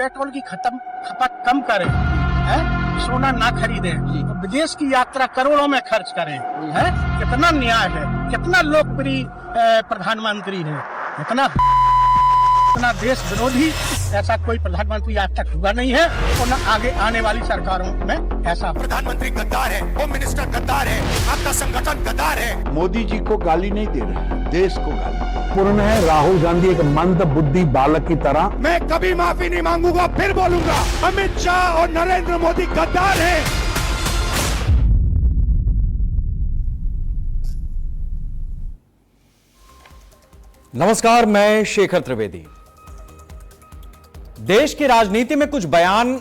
Petrol की खपत कम करें, है? सोना ना खरीदें, विदेश की यात्रा करोड़ों में खर्च करें, है? कितना न्याय है, कितना लोकप्रिय प्रधानमंत्री है, इतना देश विरोधी ऐसा कोई प्रधानमंत्री आज तक हुआ नहीं है और न आगे आने वाली सरकारों में ऐसा। प्रधानमंत्री गद्दार है, होम मिनिस्टर गद्दार है, आपका संगठन गद्दार है। मोदी जी को गाली नहीं दे रहे, देश को गाली। पूर्ण है राहुल गांधी एक मंद बुद्धि बालक की तरह। मैं कभी माफी नहीं मांगूंगा, फिर बोलूंगा, अमित शाह और नरेंद्र मोदी गद्दार है। नमस्कार, मैं शेखर त्रिवेदी। देश की राजनीति में कुछ बयान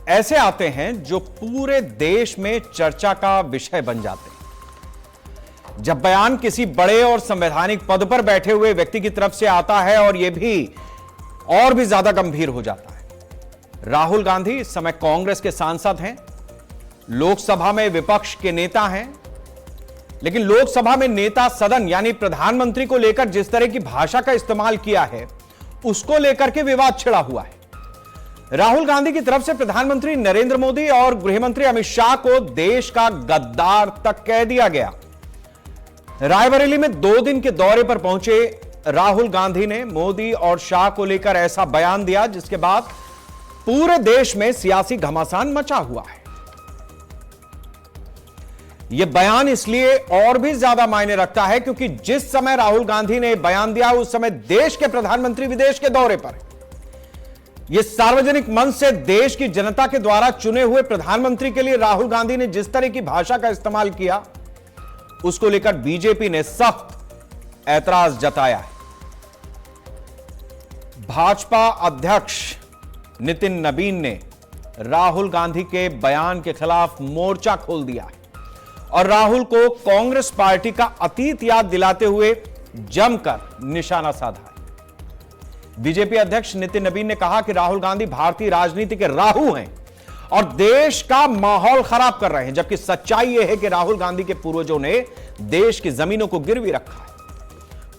ऐसे आते हैं जो पूरे देश में चर्चा का विषय बन जाते हैं। जब बयान किसी बड़े और संवैधानिक पद पर बैठे हुए व्यक्ति की तरफ से आता है और यह भी और भी ज्यादा गंभीर हो जाता है। राहुल गांधी इस समय कांग्रेस के सांसद हैं, लोकसभा में विपक्ष के नेता हैं, लेकिन लोकसभा में नेता सदन यानी प्रधानमंत्री को लेकर जिस तरह की भाषा का इस्तेमाल किया है उसको लेकर के विवाद छिड़ा हुआ है। राहुल गांधी की तरफ से प्रधानमंत्री नरेंद्र मोदी और गृहमंत्री अमित शाह को देश का गद्दार तक कह दिया गया। रायबरेली में 2 दिन के दौरे पर पहुंचे राहुल गांधी ने मोदी और शाह को लेकर ऐसा बयान दिया जिसके बाद पूरे देश में सियासी घमासान मचा हुआ है। यह बयान इसलिए और भी ज्यादा मायने रखता है क्योंकि जिस समय राहुल गांधी ने बयान दिया उस समय देश के प्रधानमंत्री विदेश के दौरे पर। यह सार्वजनिक मंच से देश की जनता के द्वारा चुने हुए प्रधानमंत्री के लिए राहुल गांधी ने जिस तरह की भाषा का इस्तेमाल किया उसको लेकर बीजेपी ने सख्त ऐतराज जताया है। भाजपा अध्यक्ष नितिन नबीन ने राहुल गांधी के बयान के खिलाफ मोर्चा खोल दिया है और राहुल को कांग्रेस पार्टी का अतीत याद दिलाते हुए जमकर निशाना साधा है। बीजेपी अध्यक्ष नितिन नबीन ने कहा कि राहुल गांधी भारतीय राजनीति के राहु हैं और देश का माहौल खराब कर रहे हैं, जबकि सच्चाई यह है कि राहुल गांधी के पूर्वजों ने देश की जमीनों को गिरवी रखा है।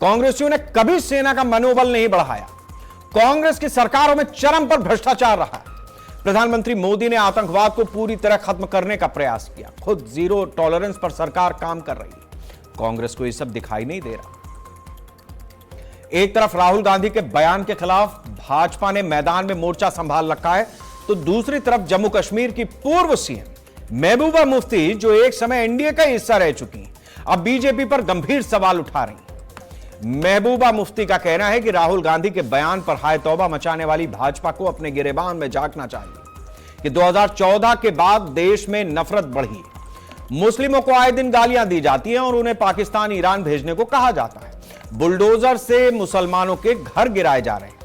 कांग्रेसियों ने कभी सेना का मनोबल नहीं बढ़ाया। कांग्रेस की सरकारों में चरम पर भ्रष्टाचार रहा है। प्रधानमंत्री मोदी ने आतंकवाद को पूरी तरह खत्म करने का प्रयास किया। खुद जीरो टॉलरेंस पर सरकार काम कर रही है। कांग्रेस को यह सब दिखाई नहीं दे रहा। एक तरफ राहुल गांधी के बयान के खिलाफ भाजपा ने मैदान में मोर्चा संभाल रखा है, तो दूसरी तरफ जम्मू कश्मीर की पूर्व सीएम महबूबा मुफ्ती, जो एक समय एनडीए का हिस्सा रह चुकी, अब बीजेपी पर गंभीर सवाल उठा रही। महबूबा मुफ्ती का कहना है कि राहुल गांधी के बयान पर हाय तौबा मचाने वाली भाजपा को अपने गिरेबान में झांकना चाहिए कि 2014 के बाद देश में नफरत बढ़ी है। मुस्लिमों को आए दिन गालियां दी जाती हैं और उन्हें पाकिस्तान, ईरान भेजने को कहा जाता है। बुलडोजर से मुसलमानों के घर गिराए जा रहे हैं।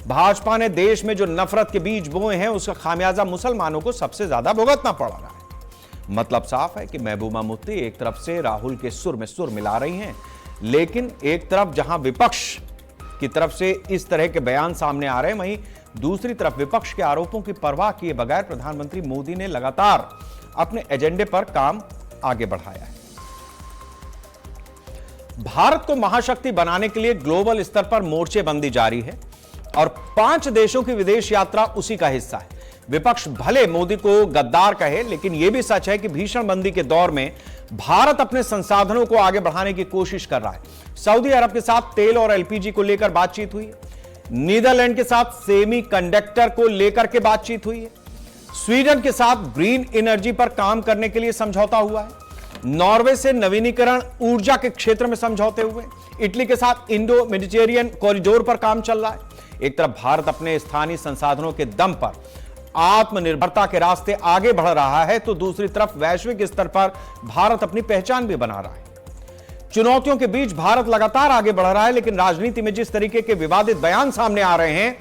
भाजपा ने देश में जो नफरत के बीज बोए हैं उसका खामियाजा मुसलमानों को सबसे ज्यादा भुगतना पड़ रहा है। मतलब साफ है कि महबूबा मुफ्ती एक तरफ से राहुल के सुर में सुर मिला रही हैं, लेकिन एक तरफ जहां विपक्ष की तरफ से इस तरह के बयान सामने आ रहे हैं, वहीं दूसरी तरफ विपक्ष के आरोपों की परवाह किए बगैर प्रधानमंत्री मोदी ने लगातार अपने एजेंडे पर काम आगे बढ़ाया है। भारत को महाशक्ति बनाने के लिए ग्लोबल स्तर पर मोर्चेबंदी जारी है और 5 देशों की विदेश यात्रा उसी का हिस्सा है। विपक्ष भले मोदी को गद्दार कहे, लेकिन यह भी सच है कि भीषण मंदी के दौर में भारत अपने संसाधनों को आगे बढ़ाने की कोशिश कर रहा है। सऊदी अरब के साथ तेल और एलपीजी को लेकर बातचीत हुई है। नीदरलैंड के साथ सेमी कंडक्टर को लेकर के बातचीत हुई है। स्वीडन के साथ ग्रीन एनर्जी पर काम करने के लिए समझौता हुआ है। नॉर्वे से नवीनीकरण ऊर्जा के क्षेत्र में समझौते हुए। इटली के साथ इंडो मेडिटेरियन कॉरिडोर पर काम चल रहा है। एक तरफ भारत अपने स्थानीय संसाधनों के दम पर आत्मनिर्भरता के रास्ते आगे बढ़ रहा है, तो दूसरी तरफ वैश्विक स्तर पर भारत अपनी पहचान भी बना रहा है। चुनौतियों के बीच भारत लगातार आगे बढ़ रहा है, लेकिन राजनीति में जिस तरीके के विवादित बयान सामने आ रहे हैं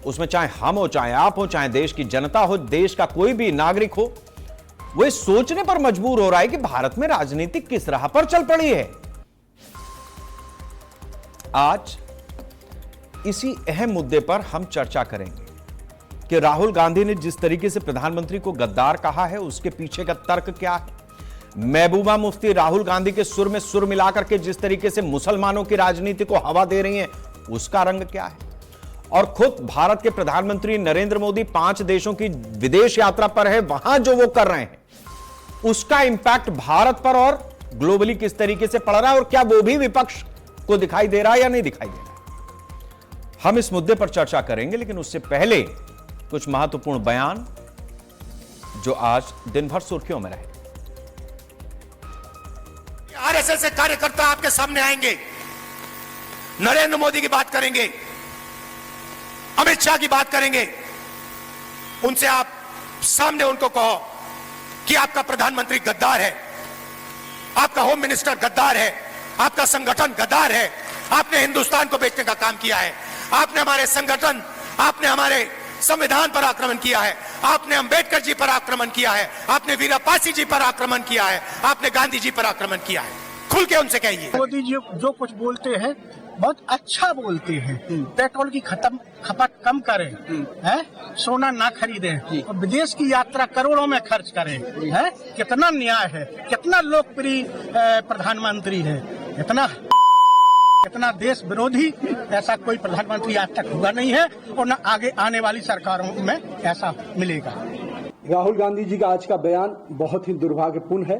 उसमें चाहे हम हो, चाहे आप हो, चाहे देश की जनता हो, देश का कोई भी नागरिक हो, वो सोचने पर मजबूर हो रहा है कि भारत में राजनीति किस राह पर चल पड़ी है। आज इसी अहम मुद्दे पर हम चर्चा करेंगे कि राहुल गांधी ने जिस तरीके से प्रधानमंत्री को गद्दार कहा है उसके पीछे का तर्क क्या है। महबूबा मुफ्ती राहुल गांधी के सुर में सुर मिलाकर के जिस तरीके से मुसलमानों की राजनीति को हवा दे रही हैं उसका रंग क्या है। और खुद भारत के प्रधानमंत्री नरेंद्र मोदी 5 देशों की विदेश यात्रा पर है, वहां जो वो कर रहे हैं उसका इंपैक्ट भारत पर और ग्लोबली किस तरीके से पड़ रहा है और क्या वो भी विपक्ष को दिखाई दे रहा है या नहीं दिखाई दे रहा है। हम इस मुद्दे पर चर्चा करेंगे, लेकिन उससे पहले कुछ महत्वपूर्ण बयान जो आज दिन भर सुर्खियों में रहे। आरएसएस से कार्यकर्ता आपके सामने आएंगे, नरेंद्र मोदी की बात करेंगे, अमित शाह की बात करेंगे, उनसे आप सामने उनको कहो कि आपका प्रधानमंत्री गद्दार है, आपका होम मिनिस्टर गद्दार है, आपका संगठन गद्दार है, आपने हिंदुस्तान को बेचने का काम किया है, आपने हमारे संगठन, आपने हमारे संविधान पर आक्रमण किया है, आपने अंबेडकर जी पर आक्रमण किया है, आपने वीरापासी जी पर आक्रमण किया है, आपने गांधी जी पर आक्रमण किया है। खुल के उनसे कहिए। मोदी जी जो कुछ बोलते हैं बहुत अच्छा बोलते हैं। पेट्रोल की खपत कम करें, हैं? सोना ना खरीदें और विदेश की यात्रा करोड़ों में खर्च करें, हैं? कितना न्याय है, कितना लोकप्रिय प्रधानमंत्री है, इतना देश विरोधी ऐसा कोई प्रधानमंत्री आज तक हुआ नहीं है और न आगे आने वाली सरकारों में ऐसा मिलेगा। राहुल गांधी जी का आज का बयान बहुत ही दुर्भाग्यपूर्ण है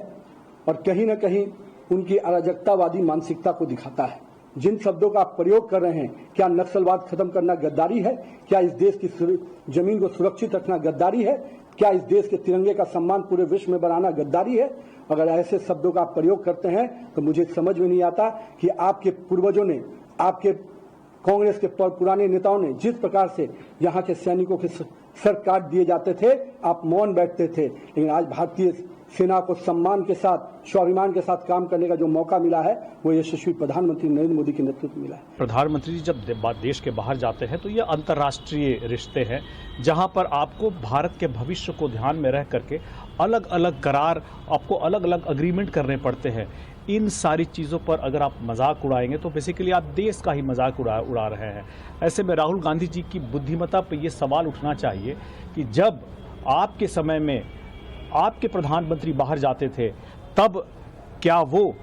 और कहीं न कहीं उनकी अराजकतावादी मानसिकता को दिखाता है। जिन शब्दों का आप प्रयोग कर रहे हैं, क्या नक्सलवाद खत्म करना गद्दारी है? क्या इस देश की जमीन को सुरक्षित रखना गद्दारी है? क्या इस देश के तिरंगे का सम्मान पूरे विश्व में बढ़ाना गद्दारी है? अगर ऐसे शब्दों का आप प्रयोग करते हैं तो मुझे समझ में नहीं आता कि आपके पूर्वजों ने, आपके कांग्रेस के पुराने नेताओं ने जिस प्रकार से यहाँ के सैनिकों के सर काट दिए जाते थे, आप मौन बैठते थे। लेकिन आज भारतीय सेना को सम्मान के साथ, स्वाभिमान के साथ काम करने का जो मौका मिला है वो यशस्वी प्रधानमंत्री नरेंद्र मोदी के नेतृत्व में मिला है। प्रधानमंत्री जी जब देश के बाहर जाते हैं तो ये अंतर्राष्ट्रीय रिश्ते हैं जहां पर आपको भारत के भविष्य को ध्यान में रह करके अलग अलग करार, आपको अलग अलग अग्रीमेंट करने पड़ते हैं। इन सारी चीज़ों पर अगर आप मजाक उड़ाएंगे तो बेसिकली आप देश का ही मजाक उड़ा रहे हैं। ऐसे में राहुल गांधी जी की बुद्धिमत्ता पर यह सवाल उठना चाहिए कि जब आपके समय में आपके प्रधानमंत्री बाहर जाते थे तब क्या वो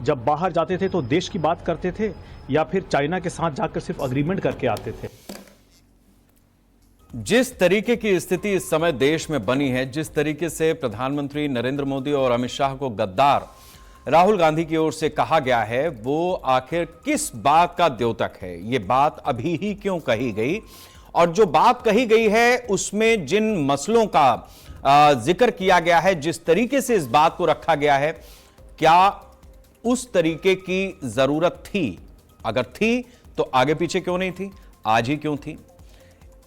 जब बाहर जाते थे तो देश की बात करते थे या फिर चाइना के साथ जाकर सिर्फ अग्रीमेंट करके आते थे? जिस तरीके की स्थिति इस समय देश में बनी है, जिस तरीके से प्रधानमंत्री नरेंद्र मोदी और अमित शाह को गद्दार राहुल गांधी की ओर से कहा गया है, वो आखिर किस बात का द्योतक है? ये बात अभी ही क्यों कही गई? और जो बात कही गई है उसमें जिन मसलों का जिक्र किया गया है, जिस तरीके से इस बात को रखा गया है, क्या उस तरीके की जरूरत थी? अगर थी तो आगे पीछे क्यों नहीं थी, आज ही क्यों थी?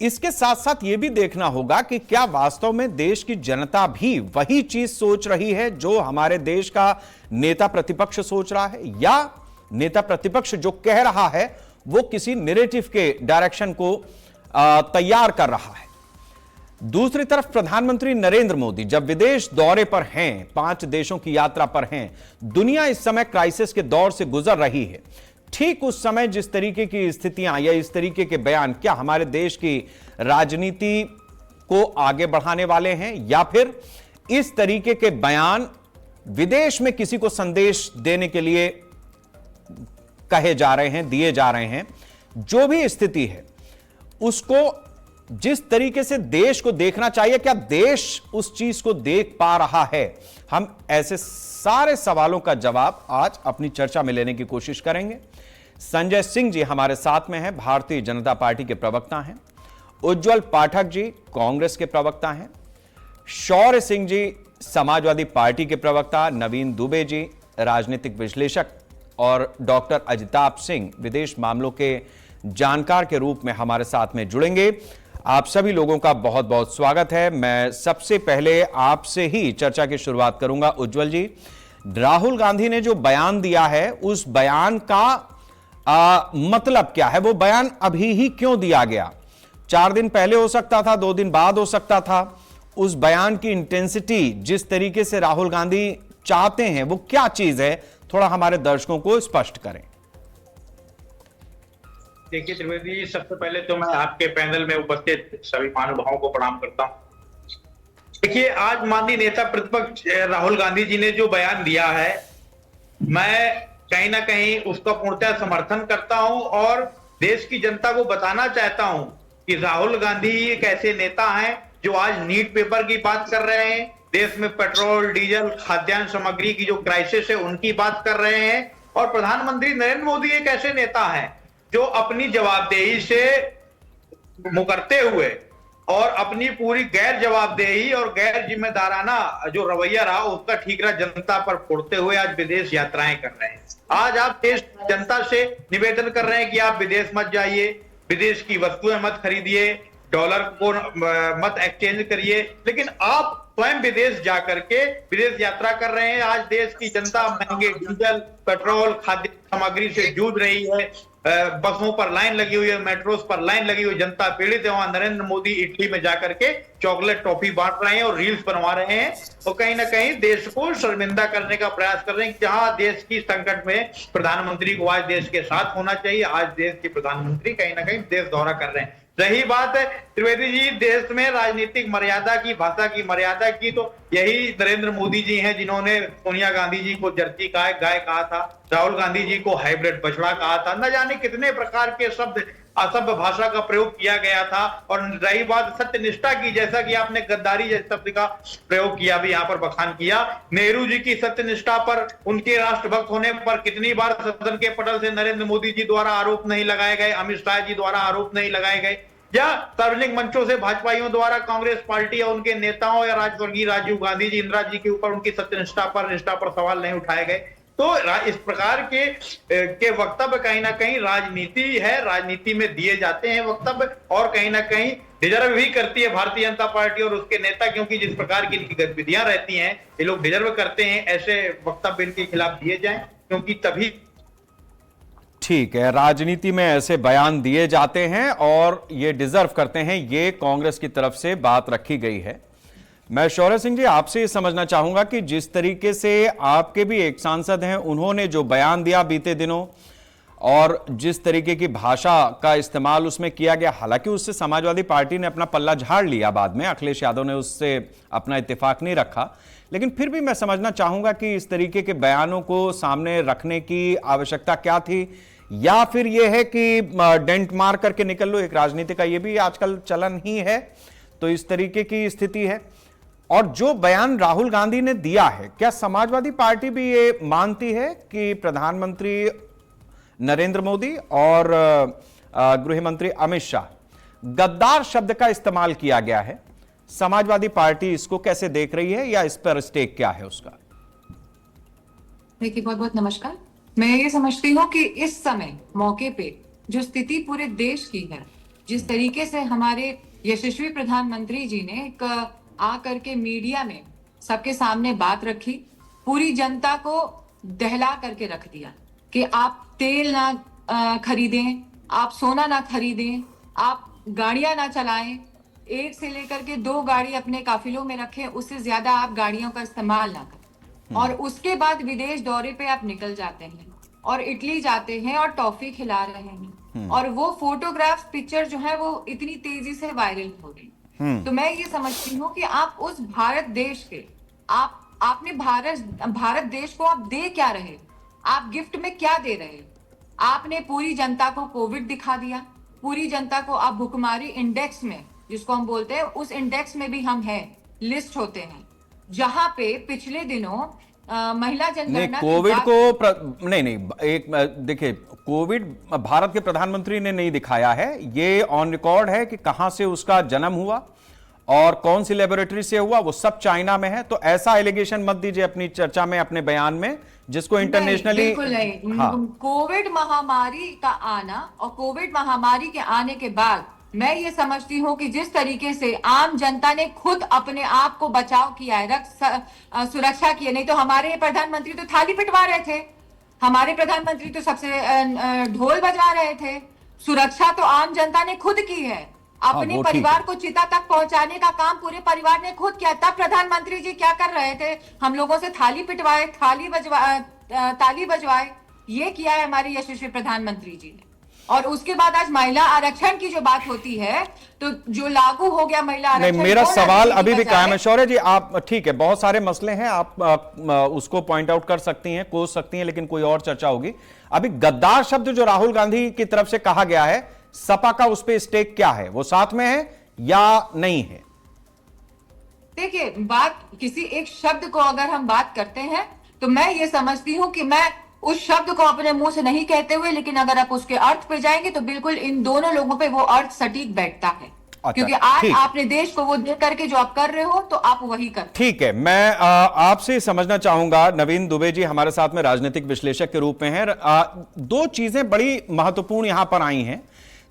इसके साथ साथ यह भी देखना होगा कि क्या वास्तव में देश की जनता भी वही चीज सोच रही है जो हमारे देश का नेता प्रतिपक्ष सोच रहा है, या नेता प्रतिपक्ष जो कह रहा है वो किसी नैरेटिव के डायरेक्शन को तैयार कर रहा है। दूसरी तरफ प्रधानमंत्री नरेंद्र मोदी जब विदेश दौरे पर हैं, 5 देशों की यात्रा पर हैं, दुनिया इस समय क्राइसिस के दौर से गुजर रही है, ठीक उस समय जिस तरीके की स्थितियां या इस तरीके के बयान क्या हमारे देश की राजनीति को आगे बढ़ाने वाले हैं, या फिर इस तरीके के बयान विदेश में किसी को संदेश देने के लिए कहे जा रहे हैं, दिए जा रहे हैं? जो भी स्थिति है उसको जिस तरीके से देश को देखना चाहिए, क्या देश उस चीज को देख पा रहा है? हम ऐसे सारे सवालों का जवाब आज अपनी चर्चा में लेने की कोशिश करेंगे। संजय सिंह जी हमारे साथ में हैं, भारतीय जनता पार्टी के प्रवक्ता हैं। उज्जवल पाठक जी कांग्रेस के प्रवक्ता हैं। शौर्य सिंह जी समाजवादी पार्टी के प्रवक्ता। नवीन दुबे जी राजनीतिक विश्लेषक और डॉक्टर अजिताभ सिंह विदेश मामलों के जानकार के रूप में हमारे साथ में जुड़ेंगे। आप सभी लोगों का बहुत बहुत स्वागत है। मैं सबसे पहले आपसे ही चर्चा की शुरुआत करूंगा। उज्जवल जी, राहुल गांधी ने जो बयान दिया है उस बयान का मतलब क्या है? वो बयान अभी ही क्यों दिया गया? 4 दिन पहले हो सकता था, 2 दिन बाद हो सकता था। उस बयान की इंटेंसिटी जिस तरीके से राहुल गांधी चाहते हैं वो क्या चीज है? थोड़ा हमारे दर्शकों को स्पष्ट करें। देखिए त्रिवेदी जी, सबसे पहले तो मैं आपके पैनल में उपस्थित सभी महानुभावों को प्रणाम करता हूं। देखिए, आज माननीय नेता प्रतिपक्ष राहुल गांधी जी ने जो बयान दिया है, मैं कहीं ना कहीं उसका पूर्णतः समर्थन करता हूं और देश की जनता को बताना चाहता हूं कि राहुल गांधी एक ऐसे नेता हैं जो आज नीट पेपर की बात कर रहे हैं, देश में पेट्रोल, डीजल, खाद्यान्न सामग्री की जो क्राइसिस है उनकी बात कर रहे हैं, और प्रधानमंत्री नरेंद्र मोदी एक ऐसे नेता हैं जो अपनी जवाबदेही से मुकरते हुए और अपनी पूरी गैर जवाबदेही और गैर जिम्मेदाराना जो रवैया रहा उसका ठीकरा जनता पर फोड़ते हुए आज विदेश यात्राएं कर रहे हैं। आज आप देश जनता से निवेदन कर रहे हैं कि आप विदेश मत जाइए, विदेश की वस्तुएं मत खरीदिए, डॉलर को मत एक्सचेंज करिए, लेकिन आप स्वयं विदेश जाकर के विदेश यात्रा कर रहे हैं। आज देश की जनता महंगे डीजल, पेट्रोल, खाद्य सामग्री से जूझ रही है, बसों पर लाइन लगी हुई है, मेट्रोस पर लाइन लगी हुई, जनता पीड़ित है। वहां नरेंद्र मोदी इटली में जाकर के चॉकलेट टॉफी बांट रहे हैं और रील्स बनवा रहे हैं, और कहीं ना कहीं देश को शर्मिंदा करने का प्रयास कर रहे हैं। जहां देश की संकट में प्रधानमंत्री को आज देश के साथ होना चाहिए, आज देश के प्रधानमंत्री कहीं ना कहीं देश दौरा कर रहे हैं। रही बात है त्रिवेदी जी, देश में राजनीतिक मर्यादा की, भाषा की मर्यादा की, तो यही नरेंद्र मोदी जी हैं जिन्होंने सोनिया गांधी जी को जर्सी गाय कहा था, राहुल गांधी जी को हाइब्रिड बछड़ा कहा था, न जाने कितने प्रकार के शब्द, असभ्य भाषा का प्रयोग किया गया था। और रही बात सत्यनिष्ठा की, जैसा कि आपने गद्दारी जैसे शब्द का प्रयोग किया, भी यहाँ पर बखान किया। नेहरू जी की सत्यनिष्ठा पर, उनके राष्ट्रभक्त होने पर कितनी बार सदन के पटल से नरेंद्र मोदी जी द्वारा आरोप नहीं लगाए गए, अमित शाह जी द्वारा आरोप नहीं लगाए गए, या सार्वजनिक मंचों से भाजपाइयों द्वारा कांग्रेस पार्टी या उनके नेताओं या स्वर्गीय राजीव गांधी जी, इंदिरा जी के ऊपर उनकी सत्यनिष्ठा पर, निष्ठा पर सवाल नहीं उठाए गए। तो इस प्रकार के वक्तव्य कहीं ना कहीं राजनीति है, राजनीति में दिए जाते हैं वक्तव्य, और कहीं ना कहीं डिजर्व भी करती है भारतीय जनता पार्टी और उसके नेता, क्योंकि जिस प्रकार की इनकी गतिविधियां रहती हैं ये लोग डिजर्व करते हैं ऐसे वक्तव्य इनके खिलाफ दिए जाएं, क्योंकि तभी ठीक है, राजनीति में ऐसे बयान दिए जाते हैं और ये डिजर्व करते हैं, ये कांग्रेस की तरफ से बात रखी गई है। मैं शौर्य सिंह जी आपसे ये समझना चाहूंगा कि जिस तरीके से आपके भी एक सांसद हैं, उन्होंने जो बयान दिया बीते दिनों और जिस तरीके की भाषा का इस्तेमाल उसमें किया गया, हालांकि उससे समाजवादी पार्टी ने अपना पल्ला झाड़ लिया, बाद में अखिलेश यादव ने उससे अपना इत्तेफाक नहीं रखा, लेकिन फिर भी मैं समझना चाहूंगा कि इस तरीके के बयानों को सामने रखने की आवश्यकता क्या थी, या फिर यह है कि डेंट मार करके निकल लो, एक राजनीति का ये भी आजकल चलन ही है, तो इस तरीके की स्थिति है। और जो बयान राहुल गांधी ने दिया है, क्या समाजवादी पार्टी भी ये मानती है कि प्रधानमंत्री नरेंद्र मोदी और गृह मंत्री अमित शाह गद्दार शब्द का इस्तेमाल किया गया है? समाजवादी पार्टी इसको कैसे देख रही है, या इस पर स्टेक क्या है उसका? देखिए, बहुत बहुत नमस्कार। मैं ये समझती हूँ कि इस समय मौके पे जो स्थिति पूरे देश की है, जिस तरीके से हमारे यशस्वी प्रधानमंत्री जी ने एक आकर के मीडिया में सबके सामने बात रखी, पूरी जनता को दहला करके रख दिया कि आप तेल ना खरीदें, आप सोना ना खरीदें, आप गाड़ियां ना चलाएं, एक से लेकर के 2 गाड़ी अपने काफिलों में रखें, उससे ज्यादा आप गाड़ियों का इस्तेमाल ना करें। और उसके बाद विदेश दौरे पे आप निकल जाते हैं और इटली जाते हैं और टॉफी खिला रहे हैं, और वो फोटोग्राफ, पिक्चर जो है वो इतनी तेजी से वायरल हो रही। तो मैं ये समझती हूँ कि आप उस भारत देश के, आपने भारत देश को आप दे क्या रहे, आप गिफ्ट में क्या दे रहे? आपने पूरी जनता को कोविड दिखा दिया, पूरी जनता को आप भुखमरी इंडेक्स में, जिसको हम बोलते हैं, उस इंडेक्स में भी हम हैं, लिस्ट होते हैं, जहां पे पिछले दिनों महिला जनगणना कोविड को एक देखिए, कोविड भारत के प्रधानमंत्री ने नहीं दिखाया है, ये ऑन रिकॉर्ड है कि कहां से उसका जन्म हुआ और कौन सी लेबोरेटरी से हुआ, वो सब चाइना में है। तो ऐसा एलिगेशन मत दीजिए अपनी चर्चा में, अपने बयान में, जिसको इंटरनेशनली बिल्कुल नहीं। हाँ। कोविड महामारी का आना और कोविड महामारी के आने के बाद मैं ये समझती हूँ कि जिस तरीके से आम जनता ने खुद अपने आप को बचाव किया है, सुरक्षा की है, नहीं तो हमारे प्रधानमंत्री तो थाली पिटवा रहे थे, हमारे प्रधानमंत्री तो सबसे ढोल बजवा रहे थे। सुरक्षा तो आम जनता ने खुद की है, अपने परिवार को चिता तक पहुंचाने का काम पूरे परिवार ने खुद किया। तब प्रधानमंत्री जी क्या कर रहे थे? हम लोगों से थाली पिटवाए, ताली बजवाए, ये किया है हमारे यशस्वी प्रधानमंत्री जी ने। और उसके बाद आज महिला आरक्षण की जो बात होती है, तो जो लागू हो गया महिला आरक्षण, नहीं, मेरा सवाल अभी भी कायम है। शौर्य जी, आप ठीक है, बहुत सारे मसले हैं, आप उसको पॉइंट आउट कर सकती हैं, कोस सकती हैं, लेकिन कोई और चर्चा होगी। अभी गद्दार शब्द जो राहुल गांधी की तरफ से कहा गया है, सपा का उस पर स्टेक क्या है? वो साथ में है या नहीं है? देखिए, बात किसी एक शब्द को अगर हम बात करते हैं तो मैं ये समझती हूं कि मैं उस शब्द को अपने मुंह से नहीं कहते हुए, लेकिन अगर आप उसके अर्थ पे जाएंगे तो बिल्कुल इन दोनों लोगों पे वो अर्थ सटीक बैठता है। क्योंकि आज आपने देश को वो दे करके जो आप कर रहे हो, तो आप वही कर। ठीक है, मैं आपसे समझना चाहूंगा, नवीन दुबे जी हमारे साथ में राजनीतिक विश्लेषक के रूप में हैं। दो चीजें बड़ी महत्वपूर्ण यहां पर आई हैं।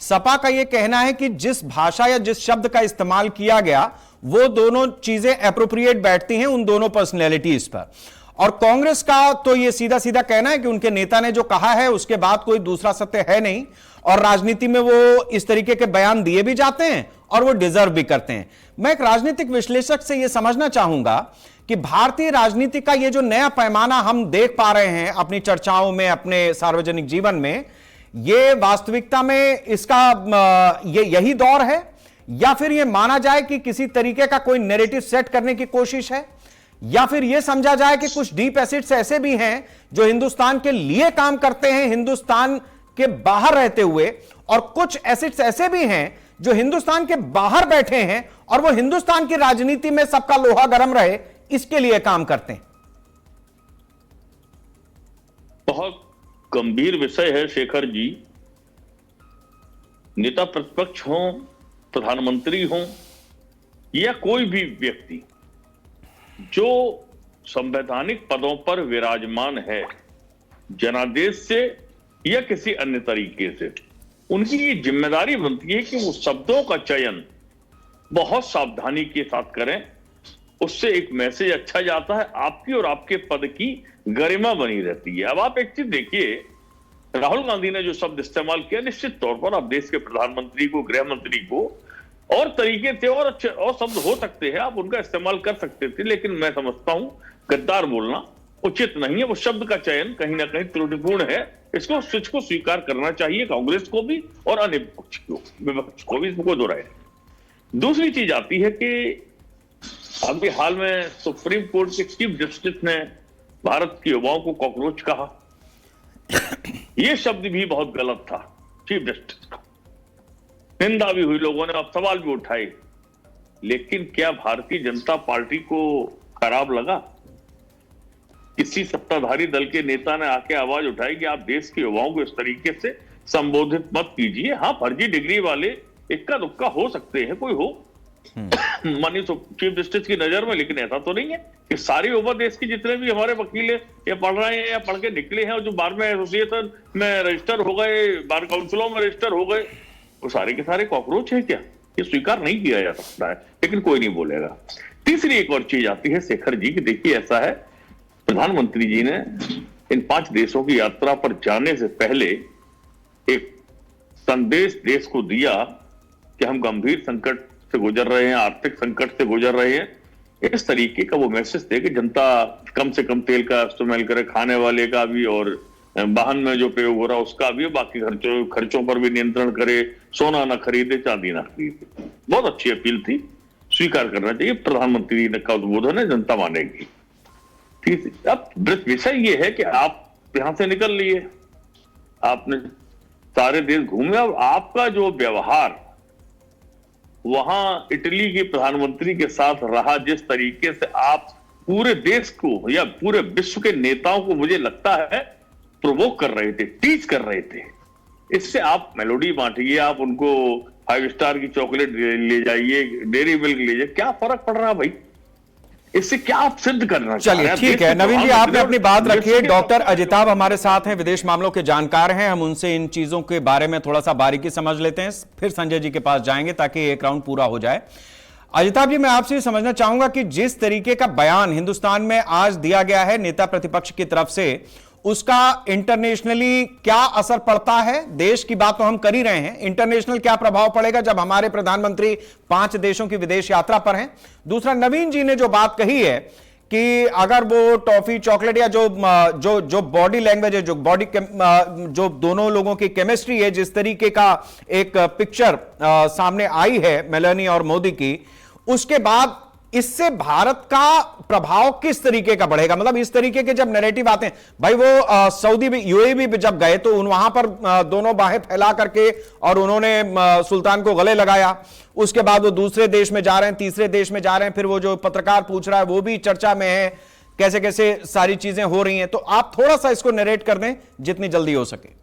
सपा का यह कहना है कि जिस भाषा या जिस शब्द का इस्तेमाल किया गया, वो दोनों चीजें एप्रोप्रिएट बैठती हैं उन दोनों पर्सनैलिटीज पर। और कांग्रेस का तो यह सीधा सीधा कहना है कि उनके नेता ने जो कहा है उसके बाद कोई दूसरा सत्य है नहीं, और राजनीति में वो इस तरीके के बयान दिए भी जाते हैं और वो डिजर्व भी करते हैं। मैं एक राजनीतिक विश्लेषक से यह समझना चाहूंगा कि भारतीय राजनीति का यह जो नया पैमाना हम देख पा रहे हैं अपनी चर्चाओं में, अपने सार्वजनिक जीवन में, ये वास्तविकता में इसका यही दौर है, या फिर यह माना जाए कि किसी तरीके का कोई नैरेटिव सेट करने की कोशिश है, या फिर यह समझा जाए कि कुछ डीप एसेट्स ऐसे भी हैं जो हिंदुस्तान के लिए काम करते हैं हिंदुस्तान के बाहर रहते हुए, और कुछ एसेट्स ऐसे भी हैं जो हिंदुस्तान के बाहर बैठे हैं और वो हिंदुस्तान की राजनीति में सबका लोहा गर्म रहे इसके लिए काम करते हैं। बहुत गंभीर विषय है शेखर जी। नेता प्रतिपक्ष हो, प्रधानमंत्री हो, या कोई भी व्यक्ति जो संवैधानिक पदों पर विराजमान है, जनादेश से या किसी अन्य तरीके से, उनकी ये जिम्मेदारी बनती है कि वो शब्दों का चयन बहुत सावधानी के साथ करें। उससे एक मैसेज अच्छा जाता है, आपकी और आपके पद की गरिमा बनी रहती है। अब आप एक चीज देखिए, राहुल गांधी ने जो शब्द इस्तेमाल किया, निश्चित तौर पर आप देश के प्रधानमंत्री को, गृह मंत्री को, और तरीके थे और अच्छे और शब्द हो सकते हैं, आप उनका इस्तेमाल कर सकते थे, लेकिन मैं समझता हूं गद्दार बोलना उचित नहीं है। वो शब्द का चयन कहीं ना कहीं त्रुटिपूर्ण है। इसको स्विच को स्वीकार करना चाहिए, कांग्रेस को भी और अन्य विपक्ष को भी, इसमें कोई दो राय नहीं। दूसरी चीज आती है कि अभी हाल में सुप्रीम कोर्ट के चीफ जस्टिस ने भारत के युवाओं को कॉकरोच कहा। यह शब्द भी बहुत गलत था चीफ जस्टिस का, निंदा भी हुई, लोगों ने अब सवाल भी उठाए। लेकिन क्या भारतीय जनता पार्टी को खराब लगा? किसी सत्ताधारी दल के नेता ने आके आवाज उठाई कि आप देश के युवाओं को इस तरीके से संबोधित मत कीजिए। हाँ, फर्जी डिग्री वाले इक्का दुक्का हो सकते हैं, कोई हो मानिए चीफ जस्टिस की नजर में, लेकिन ऐसा तो नहीं है कि सारे युवा देश के जितने भी हमारे वकील या पढ़ रहे हैं या पढ़ के निकले हैं और जो बार में एसोसिएशन में रजिस्टर हो गए, बार काउंसिलों में रजिस्टर हो गए, वो सारे के सारे कॉकरोच है क्या? ये स्वीकार नहीं किया जा सकता है, लेकिन कोई नहीं बोलेगा। तीसरी एक और चीज आती है शेखर जी की, देखिए ऐसा है, प्रधानमंत्री जी ने इन 5 देशों की यात्रा पर जाने से पहले एक संदेश देश को दिया कि हम गंभीर संकट से गुजर रहे हैं, आर्थिक संकट से गुजर रहे हैं। इस तरीके का वो मैसेज दे कि जनता कम से कम तेल का इस्तेमाल करे, खाने वाले का भी और वाहन में जो प्रयोग हो रहा है उसका भी, बाकी खर्चों पर भी नियंत्रण करे, सोना ना खरीदे, चांदी ना खरीदे। बहुत अच्छी अपील थी, स्वीकार करना चाहिए। प्रधानमंत्री का उद्बोधन है, जनता मानेगी। अब विषय ये है कि आप यहां से निकल लिए, आपने सारे देश घूमे, और आपका जो व्यवहार वहां इटली के प्रधानमंत्री के साथ रहा, जिस तरीके से आप पूरे देश को या पूरे विश्व के नेताओं को, मुझे लगता है, प्रोवोक कर रहे थे, टीच कर रहे थे। इससे आप मेलोडी बांटिए, आप उनको 5 स्टार की चॉकलेट ले जाइए, डेयरी मिल्क ले जाइए, क्या फर्क पड़ रहा भाई? इससे क्या आप सिद्ध करना? चलिए ठीक है नवीन जी, आपने अपनी बात रखी है। डॉक्टर अजिताभ हमारे साथ हैं, विदेश मामलों के जानकार हैं, हम उनसे इन चीजों के बारे में थोड़ा सा बारीकी समझ लेते हैं, फिर संजय जी के पास जाएंगे ताकि एक राउंड पूरा हो जाए। अजिताभ जी, मैं आपसे समझना चाहूंगा कि जिस तरीके का बयान हिंदुस्तान में आज दिया गया है नेता प्रतिपक्ष की तरफ से, उसका इंटरनेशनली क्या असर पड़ता है? देश की बात तो हम कर ही रहे हैं, इंटरनेशनल क्या प्रभाव पड़ेगा जब हमारे प्रधानमंत्री 5 देशों की विदेश यात्रा पर हैं? दूसरा, नवीन जी ने जो बात कही है कि अगर वो टॉफी चॉकलेट या जो बॉडी लैंग्वेज है, जो दोनों लोगों की केमिस्ट्री है, जिस तरीके का एक पिक्चर सामने आई है मेलानी और मोदी की, उसके बाद इससे भारत का प्रभाव किस तरीके का बढ़ेगा? मतलब इस तरीके के जब नैरेटिव आते हैं, भाई वो सऊदी भी, यूएई भी जब गए तो वहां पर दोनों बाहें फैला करके और उन्होंने सुल्तान को गले लगाया, उसके बाद वो दूसरे देश में जा रहे हैं, तीसरे देश में जा रहे हैं, फिर वो जो पत्रकार पूछ रहा है वो भी चर्चा में है, कैसे कैसे सारी चीजें हो रही हैं। तो आप थोड़ा सा इसको नरेट कर दें जितनी जल्दी हो सके।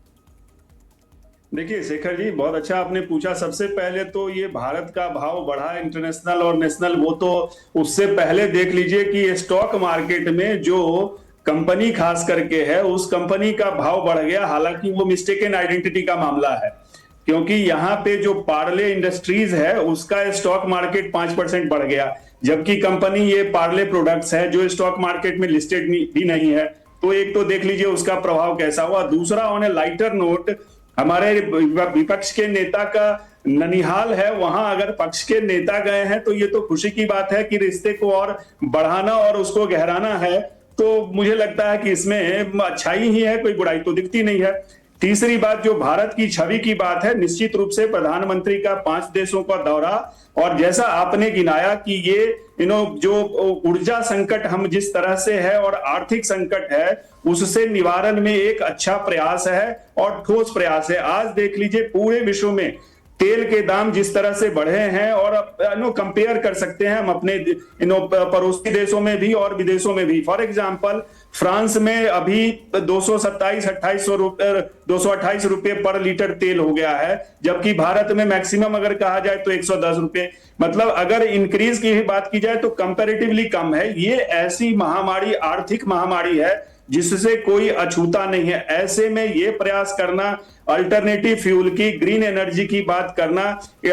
देखिए शेखर जी, बहुत अच्छा आपने पूछा। सबसे पहले तो ये भारत का भाव बढ़ा इंटरनेशनल और नेशनल, वो तो उससे पहले देख लीजिए कि स्टॉक मार्केट में जो कंपनी खास करके है उस कंपनी का भाव बढ़ गया। हालांकि वो मिस्टेकन आइडेंटिटी का मामला है, क्योंकि यहाँ पे जो पार्ले इंडस्ट्रीज है उसका स्टॉक मार्केट 5% बढ़ गया, जबकि कंपनी ये पार्ले प्रोडक्ट्स है जो स्टॉक मार्केट में लिस्टेड भी नहीं है। तो एक तो देख लीजिए उसका प्रभाव कैसा हुआ। दूसरा, ऑन ए लाइटर नोट, हमारे विपक्ष के नेता का ननिहाल है, वहां अगर पक्ष के नेता गए हैं तो ये तो खुशी की बात है कि रिश्ते को और बढ़ाना और उसको गहराना है। तो मुझे लगता है कि इसमें अच्छाई ही है, कोई बुराई तो दिखती नहीं है। तीसरी बात, जो भारत की छवि की बात है, निश्चित रूप से प्रधानमंत्री का 5 देशों का दौरा, और जैसा आपने गिनाया कि ये जो ऊर्जा संकट हम जिस तरह से है और आर्थिक संकट है उससे निवारण में एक अच्छा प्रयास है और ठोस प्रयास है। आज देख लीजिए पूरे विश्व में तेल के दाम जिस तरह से बढ़े हैं, और कंपेयर कर सकते हैं हम अपने पड़ोसी देशों में भी और विदेशों में भी। फॉर एग्जांपल, फ्रांस में अभी 228 रुपए पर लीटर तेल हो गया है, जबकि भारत में मैक्सिमम अगर कहा जाए तो 110 रुपए। मतलब अगर इंक्रीज की बात की जाए तो कंपैरेटिवली कम है। ये ऐसी महामारी, आर्थिक महामारी है जिससे कोई अछूता नहीं है। ऐसे में ये प्रयास करना, अल्टरनेटिव फ्यूल की, ग्रीन एनर्जी की बात करना,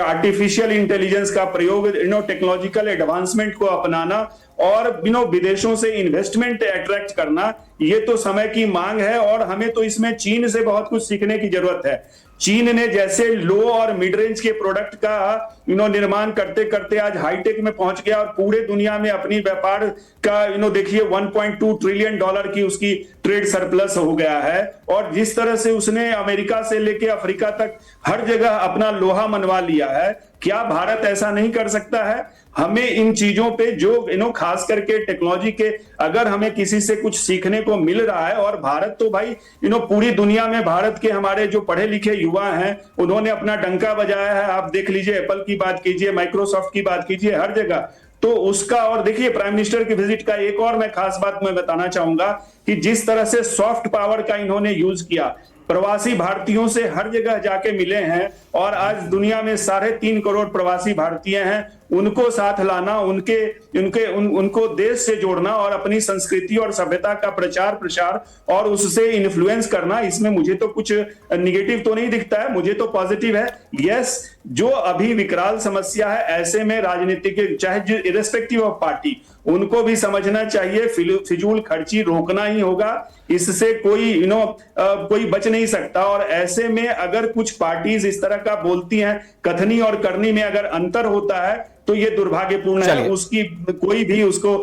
आर्टिफिशियल इंटेलिजेंस का प्रयोग, टेक्नोलॉजिकल एडवांसमेंट को अपनाना और विदेशों से इन्वेस्टमेंट अट्रैक्ट करना, ये तो समय की मांग है। और हमें तो इसमें चीन से बहुत कुछ सीखने की जरूरत है। चीन ने जैसे लो और मिड रेंज के प्रोडक्ट का निर्माण करते करते आज हाईटेक में पहुंच गया और पूरे दुनिया में अपनी व्यापार का देखिए 1.2 ट्रिलियन डॉलर की उसकी ट्रेड सरप्लस हो गया है। और जिस तरह से उसने अमेरिका से लेके अफ्रीका तक हर जगह अपना लोहा मनवा लिया है, क्या भारत ऐसा नहीं कर सकता है? हमें इन चीजों पे जो खास करके टेक्नोलॉजी के, अगर हमें किसी से कुछ सीखने को मिल रहा है, और भारत तो भाई पूरी दुनिया में भारत के हमारे जो पढ़े लिखे युवा हैं उन्होंने अपना डंका बजाया है। आप देख लीजिए, एप्पल की बात कीजिए, माइक्रोसॉफ्ट की बात कीजिए, हर जगह तो उसका। और देखिए प्राइम मिनिस्टर की विजिट का एक और मैं खास बात मैं बताना चाहूंगा कि जिस तरह से सॉफ्ट पावर का इन्होंने यूज किया, प्रवासी भारतीयों से हर जगह जाके मिले हैं, और आज दुनिया में 3.5 करोड़ प्रवासी भारतीय हैं, उनको साथ लाना, उनको देश से जोड़ना और अपनी संस्कृति और सभ्यता का प्रचार प्रसार और उससे इन्फ्लुएंस करना, इसमें मुझे तो कुछ निगेटिव तो नहीं दिखता है, मुझे तो पॉजिटिव है। यस, जो अभी विकराल समस्या है, ऐसे में राजनीतिक, चाहे इरेस्पेक्टिव ऑफ पार्टी, उनको भी समझना चाहिए फिजूल खर्ची रोकना ही होगा। इससे कोई बच नहीं सकता। और ऐसे में अगर कुछ पार्टीज इस तरह का बोलती हैं, कथनी और करनी में अगर अंतर होता है तो ये दुर्भाग्यपूर्ण है। उसकी कोई भी उसको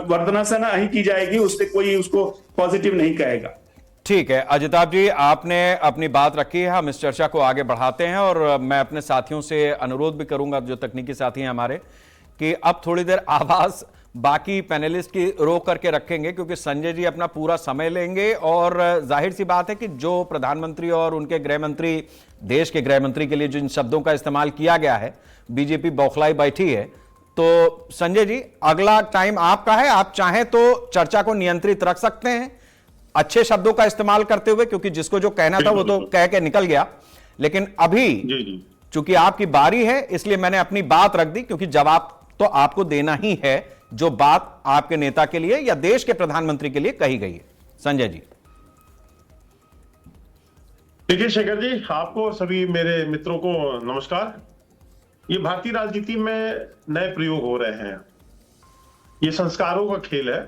वर्तनासना ही की जाएगी, उससे कोई उसको पॉजिटिव नहीं कहेगा। ठीक है अजिताभ जी, आपने अपनी बात रखी है, हम इस चर्चा को आगे बढ़ाते हैं। और मैं अपने साथियों से अनुरोध भी करूंगा, जो तकनीकी साथी हैं हमारे, कि अब थोड़ी देर आवाज बाकी पैनलिस्ट की रोक करके रखेंगे, क्योंकि संजय जी अपना पूरा समय लेंगे। और जाहिर सी बात है कि जो प्रधानमंत्री और उनके गृह मंत्री, देश के गृह मंत्री के लिए जिन शब्दों का इस्तेमाल किया गया है, बीजेपी बौखलाई बैठी है। तो संजय जी, अगला टाइम आपका है, आप चाहें तो चर्चा को नियंत्रित रख सकते हैं अच्छे शब्दों का इस्तेमाल करते हुए, क्योंकि जिसको जो कहना था वो तो कह के निकल गया। लेकिन अभी चूंकि आपकी बारी है, इसलिए मैंने अपनी बात रख दी, क्योंकि जवाब तो आपको देना ही है जो बात आपके नेता के लिए या देश के प्रधानमंत्री के लिए कही गई है। संजय जी। देखिए शेखर जी, आपको सभी मेरे मित्रों को नमस्कार। ये भारतीय राजनीति में नए प्रयोग हो रहे हैं, ये संस्कारों का खेल है।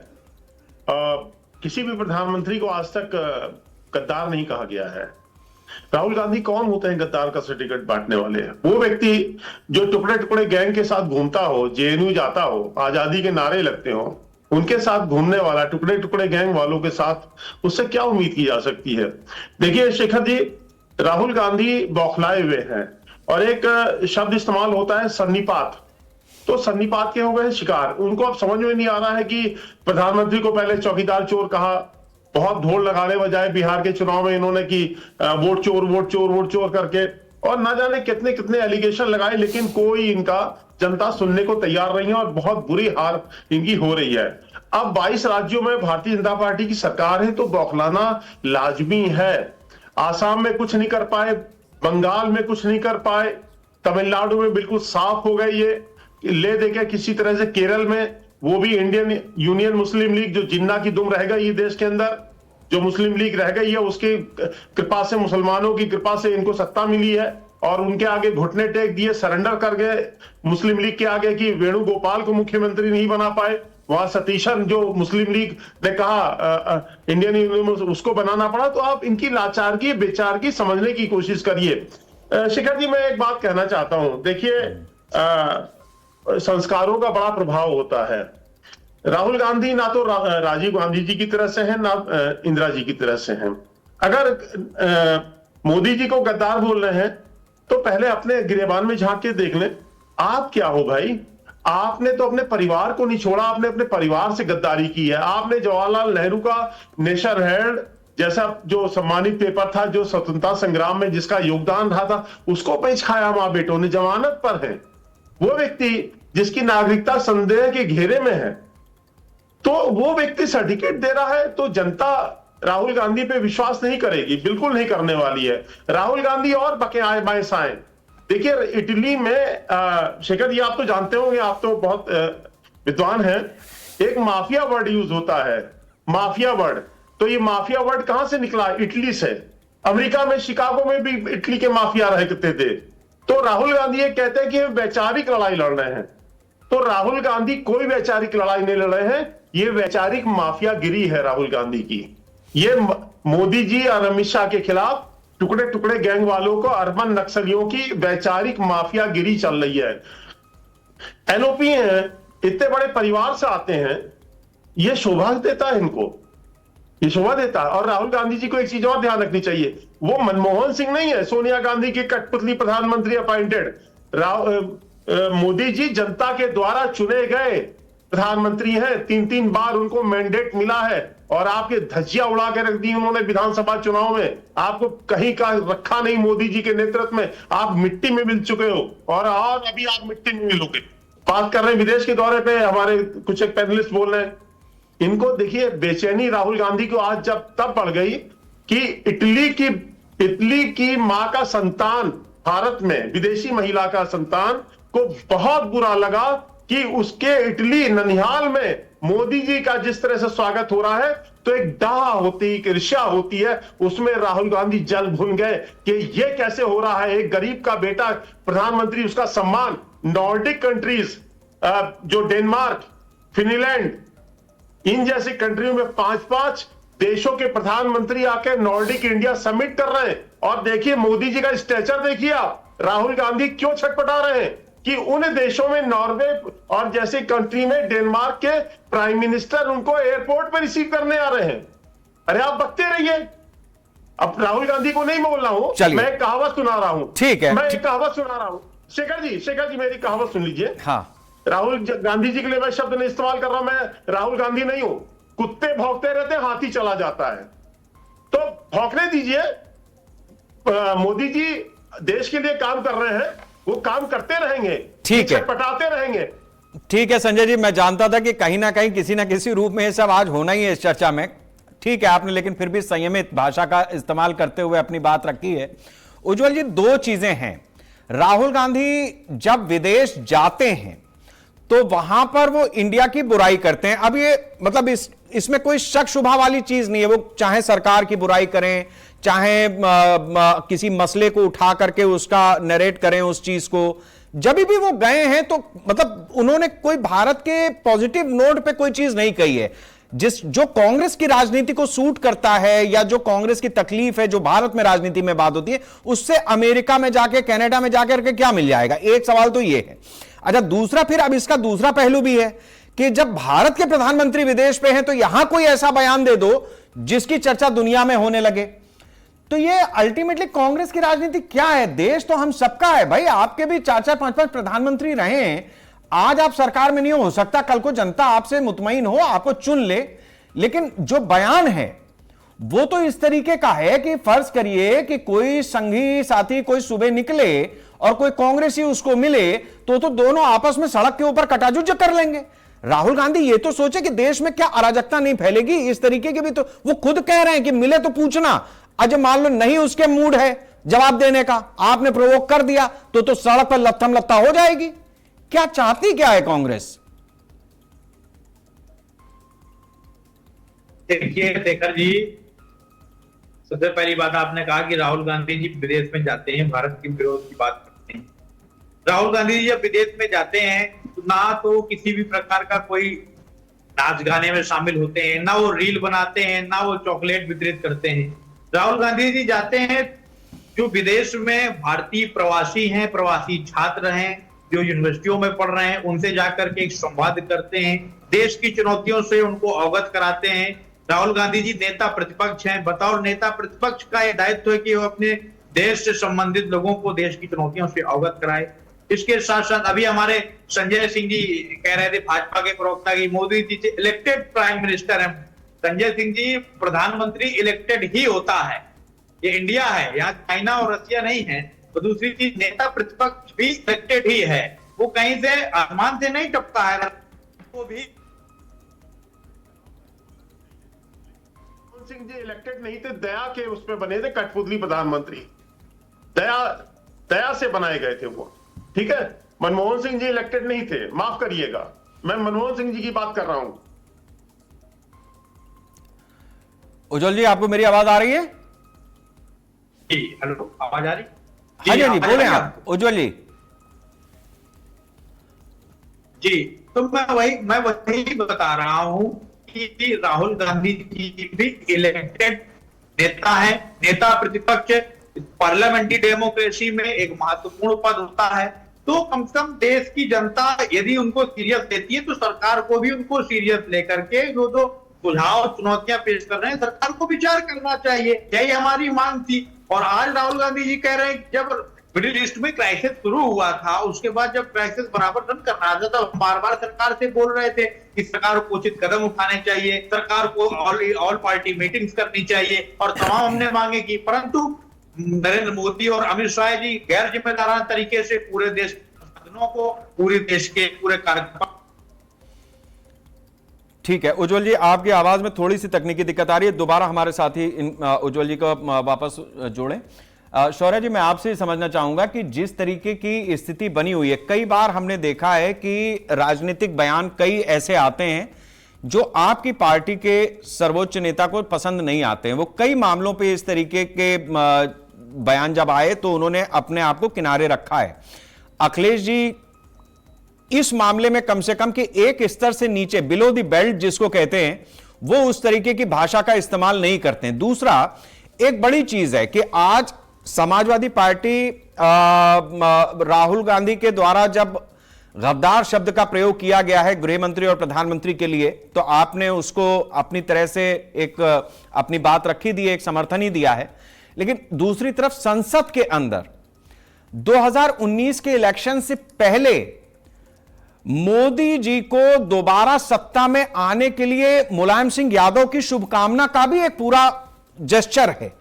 किसी भी प्रधानमंत्री को आज तक गद्दार नहीं कहा गया है। राहुल गांधी कौन होते हैं गद्दार का सर्टिफिकेट बांटने वाले? वो व्यक्ति जो टुकड़े टुकड़े गैंग के साथ घूमता हो, जेएनयू जाता हो, आजादी के नारे लगते हो, उनके साथ घूमने वाला टुकड़े टुकड़े गैंग वालों के साथ उससे क्या उम्मीद की जा सकती है? देखिए शेखर जी, राहुल गांधी बौखलाए हुए हैं और एक शब्द इस्तेमाल होता है सन्नीपात, तो सन्नीपात के हो गए शिकार। उनको अब समझ में नहीं आ रहा है कि प्रधानमंत्री को पहले चौकीदार चोर कहा, बहुत ढोल लगाने बजाय बिहार के चुनाव में इन्होंने की वोट चोर वोट चोर वोट चोर करके, और ना जाने कितने कितने एलिगेशन लगाए, लेकिन कोई इनका जनता सुनने को तैयार नहीं है और बहुत बुरी हार इनकी हो रही है। अब 22 राज्यों में भारतीय जनता पार्टी की सरकार है तो बौखलाना लाजमी है। आसाम में कुछ नहीं कर पाए, बंगाल में कुछ नहीं कर पाए, तमिलनाडु में बिल्कुल साफ हो गए ये, ले देके किसी तरह से केरल में वो भी इंडियन यूनियन मुस्लिम लीग जो जिन्ना की दुम रह गई देश के अंदर, जो मुस्लिम लीग रह गई है उसकी कृपा से, मुसलमानों की कृपा से इनको सत्ता मिली है और उनके आगे घुटने टेक दिए, सरेंडर कर गए मुस्लिम लीग के आगे कि वेणुगोपाल को मुख्यमंत्री नहीं बना पाए, वहां सतीशन जो मुस्लिम लीग ने कहा इंडियन यूनियन उसको बनाना पड़ा। तो आप इनकी लाचारगी बेचारगी समझने की कोशिश करिए। शिखर जी, मैं एक बात कहना चाहता हूं, देखिए संस्कारों का बड़ा प्रभाव होता है। राहुल गांधी ना तो राजीव गांधी जी की तरह से हैं ना इंदिरा जी की तरह से हैं। अगर मोदी जी को गद्दार बोल रहे हैं तो पहले अपने गिरेबान में झांक के देख लें, आप क्या हो भाई? आपने तो अपने परिवार को नहीं छोड़ा, आपने अपने परिवार से गद्दारी की है। आपने जवाहरलाल नेहरू का नेशन हेराल्ड जैसा जो सम्मानित पेपर था, जो स्वतंत्रता संग्राम में जिसका योगदान रहा था, उसको बेच खाया मां बेटों ने, जमानत पर है। वो व्यक्ति जिसकी नागरिकता संदेह के घेरे में है, तो वो व्यक्ति सर्टिफिकेट दे रहा है, तो जनता राहुल गांधी पे विश्वास नहीं करेगी, बिल्कुल नहीं करने वाली है। राहुल गांधी और बके आए बाएं साएं। देखिए इटली में शेखर जी, आप तो जानते होंगे, आप तो बहुत विद्वान हैं, एक माफिया वर्ड यूज होता है, माफिया वर्ड। तो ये माफिया वर्ड कहां से निकला? इटली से। अमेरिका में शिकागो में भी इटली के माफिया रहते थे। तो राहुल गांधी ये कहते हैं कि हम वैचारिक लड़ाई लड़ रहे हैं, तो राहुल गांधी कोई वैचारिक लड़ाई नहीं लड़ रहे हैं, ये वैचारिक माफियागिरी है राहुल गांधी की। ये मोदी जी और अमित शाह के खिलाफ टुकड़े टुकड़े गैंग वालों को, अर्बन नक्सलियों की वैचारिक माफियागिरी चल रही है। एनओपी है, इतने बड़े परिवार से आते हैं, ये शोभा देता है इनको, ये शोभा देता है। और राहुल गांधी जी को एक चीज और ध्यान रखनी चाहिए, वो मनमोहन सिंह नहीं है, सोनिया गांधी की कठपुतली प्रधानमंत्री अपॉइंटेड। मोदी जी जनता के द्वारा चुने गए प्रधानमंत्री हैं, 3-3 बार उनको मैंडेट मिला है और आपके धज्जियां उड़ा के रख दी उन्होंने विधानसभा चुनाव में। आपको कहीं का रखा नहीं मोदी जी के नेतृत्व में, आप मिट्टी में मिल चुके हो और अभी आप मिट्टी में मिलोगे। बात कर रहे हैं विदेश के दौरे पे, हमारे कुछ एक पैनलिस्ट बोल रहे हैं, इनको देखिए बेचैनी राहुल गांधी को आज जब तब बढ़ गई कि इटली की मां का संतान, भारत में विदेशी महिला का संतान को बहुत बुरा लगा कि उसके इटली ननिहाल में मोदी जी का जिस तरह से स्वागत हो रहा है, तो एक डाह होती, एक ईर्ष्या होती है, उसमें राहुल गांधी जल भून गए कि ये कैसे हो रहा है। एक गरीब का बेटा प्रधानमंत्री, उसका सम्मान। नॉर्डिक कंट्रीज जो डेनमार्क, फिनलैंड, इन जैसी कंट्रियों में 5-5 देशों के प्रधानमंत्री आके नॉर्डिक इंडिया समिट कर रहे हैं। और देखिए मोदी जी का स्टेचर देखिए आप, राहुल गांधी क्यों छटपटा रहे हैं कि उन देशों में, नॉर्वे और जैसे कंट्री में डेनमार्क के प्राइम मिनिस्टर उनको एयरपोर्ट पर रिसीव करने आ रहे हैं। अरे आप बकते रहिए, अब राहुल गांधी को नहीं बोल रहा हूं, मैं एक कहावत सुना रहा हूं। ठीक है, मैं एक कहावत सुना रहा हूं। शेखर जी मेरी कहावत सुन लीजिए। हाँ, राहुल गांधी जी के लिए मैं शब्द नहीं इस्तेमाल कर रहा, मैं राहुल गांधी नहीं हूं। कुत्ते भौंकते रहते, हाथी चला जाता है, तो भौंकने दीजिए। मोदी जी देश के लिए काम कर रहे हैं, वो काम करते रहेंगे, ठीक है, पटाते रहेंगे। ठीक है संजय जी, मैं जानता था कि कहीं ना कहीं किसी ना किसी रूप में ये सब आज होना ही है इस चर्चा में। ठीक है, आपने लेकिन फिर भी संयमित भाषा का इस्तेमाल करते हुए अपनी बात रखी है। उज्जवल जी, दो चीजें हैं। राहुल गांधी जब विदेश जाते हैं तो वहां पर वो इंडिया की बुराई करते हैं। अब ये मतलब इसमें कोई शक शुबा वाली चीज नहीं है। वो चाहे सरकार की बुराई करें, चाहे किसी मसले को उठा करके उसका नरेट करें उस चीज को, जब भी वो गए हैं तो मतलब उन्होंने कोई भारत के पॉजिटिव नोट पे कोई चीज नहीं कही है। जो कांग्रेस की राजनीति को सूट करता है या जो कांग्रेस की तकलीफ है, जो भारत में राजनीति में बात होती है, उससे अमेरिका में जाके, कनाडा में जाकर के क्या मिल जाएगा? एक सवाल तो ये है। अच्छा, दूसरा, फिर अब इसका दूसरा पहलू भी है कि जब भारत के प्रधानमंत्री विदेश पे हैं तो यहां कोई ऐसा बयान दे दो जिसकी चर्चा दुनिया में होने लगे। तो ये अल्टीमेटली कांग्रेस की राजनीति क्या है? देश तो हम सबका है भाई, आपके भी 4-4, 5-5 प्रधानमंत्री रहे हैं। आज आप सरकार में नहीं हो सकता कल को जनता आपसे मुतमईन हो, आपको चुन ले, लेकिन जो बयान है वो तो इस तरीके का है कि फर्ज करिए कि कोई संगी साथी कोई सुबह निकले और कोई कांग्रेसी उसको मिले तो दोनों आपस में सड़क के ऊपर कटाजुज कर लेंगे। राहुल गांधी ये तो सोचे कि देश में क्या अराजकता नहीं फैलेगी, इस तरीके के भी तो वो खुद कह रहे हैं कि मिले तो पूछना। अजय मान लो नहीं उसके मूड है जवाब देने का, आपने प्रोवोक कर दिया तो सड़क पर लत्थम लत्ता हो जाएगी। क्या चाहती क्या है कांग्रेस? देखिए शेखर जी, सबसे पहली बात आपने कहा कि राहुल गांधी जी विदेश में जाते हैं, भारत के विरोध की बात करते हैं। राहुल गांधी जी जब विदेश में जाते हैं तो ना तो किसी भी प्रकार का कोई नाच गाने में शामिल होते हैं, ना वो रील बनाते हैं, ना वो चॉकलेट वितरित करते हैं। राहुल गांधी जी जाते हैं, जो विदेश में भारतीय प्रवासी हैं, प्रवासी छात्र हैं, जो यूनिवर्सिटियों में पढ़ रहे हैं, उनसे जाकर के एक संवाद करते हैं, देश की चुनौतियों से उनको अवगत कराते हैं। राहुल गांधी जी नेता प्रतिपक्ष हैं, बतौर नेता प्रतिपक्ष का यह दायित्व है कि वो अपने देश से संबंधित लोगों को देश की चुनौतियों से अवगत कराए। इसके साथ साथ अभी हमारे संजय सिंह जी कह रहे थे, भाजपा के प्रवक्ता, की Modi ji elected prime minister है। संजय सिंह जी, प्रधानमंत्री इलेक्टेड ही होता है, ये इंडिया है, यहाँ चाइना और रशिया नहीं है। तो दूसरी चीज, नेता प्रतिपक्ष भी इलेक्टेड ही है, वो कहीं से आसमान से नहीं टपका है। वो भी सिंह जी इलेक्टेड नहीं थे, दया के उसमें बने थे कठपुतली प्रधानमंत्री, दया से बनाए गए थे वो, ठीक है। मनमोहन सिंह जी इलेक्टेड नहीं थे, माफ करिएगा, मैं मनमोहन सिंह जी की बात कर रहा हूं। उज्जवल जी, आपको मेरी आवाज आ रही है? जी, हेलो, आवाज आ रही? हाँ जी, बोले आप उज्जवल जी। जी, तो मैं वही बता रहा हूं कि राहुल गांधी जी भी इलेक्टेड नेता है, नेता प्रतिपक्ष। पार्लियामेंट्री डेमोक्रेसी में एक महत्वपूर्ण पद होता है, तो कम से कम देश की जनता यदि उनको सीरियस लेती है तो सरकार को भी उनको सीरियस लेकर के जो सुझाव चुनौतियां पेश कर रहे हैं, सरकार को विचार करना चाहिए। यही हमारी मांग थी। और आज राहुल गांधी जी कह रहे हैं, जब मिडिल ईस्ट में क्राइसिस शुरू हुआ था, उसके बाद जब क्राइसिस बराबर रन करना था, तो बार बार सरकार से बोल रहे थे कि सरकार को उचित कदम उठाने चाहिए, सरकार को ऑल पार्टी मीटिंग्स करनी चाहिए, और तमाम हमने मांगे की। परंतु नरेंद्र मोदी और अमित शाह जी गैर जिम्मेदाराना तरीके से पूरे देश को, पूरे देश के पूरे कार्यक्रम। ठीक है उज्जवल जी, आपकी आवाज में थोड़ी सी तकनीकी दिक्कत आ रही है, दोबारा हमारे साथी उज्जवल जी को वापस जोड़ें। शौर्य जी, मैं आपसे समझना चाहूंगा कि जिस तरीके की स्थिति बनी हुई है, कई बार हमने देखा है कि राजनीतिक बयान कई ऐसे आते हैं जो आपकी पार्टी के सर्वोच्च नेता को पसंद नहीं आते हैं। वो कई मामलों पे इस तरीके के बयान जब आए तो उन्होंने अपने आप को किनारे रखा है। अखिलेश जी इस मामले में कम से कम कि एक स्तर से नीचे, बिलो द बेल्ट जिसको कहते हैं, वो उस तरीके की भाषा का इस्तेमाल नहीं करते हैं। दूसरा, एक बड़ी चीज है कि आज समाजवादी पार्टी राहुल गांधी के द्वारा जब गद्दार शब्द का प्रयोग किया गया है गृह मंत्री और प्रधानमंत्री के लिए, तो आपने उसको अपनी तरह से एक अपनी बात रखी दी है, एक समर्थन ही दिया है। लेकिन दूसरी तरफ संसद के अंदर 2019 के इलेक्शन से पहले मोदी जी को दोबारा सत्ता में आने के लिए मुलायम सिंह यादव की शुभकामना का भी एक पूरा जेस्चर है,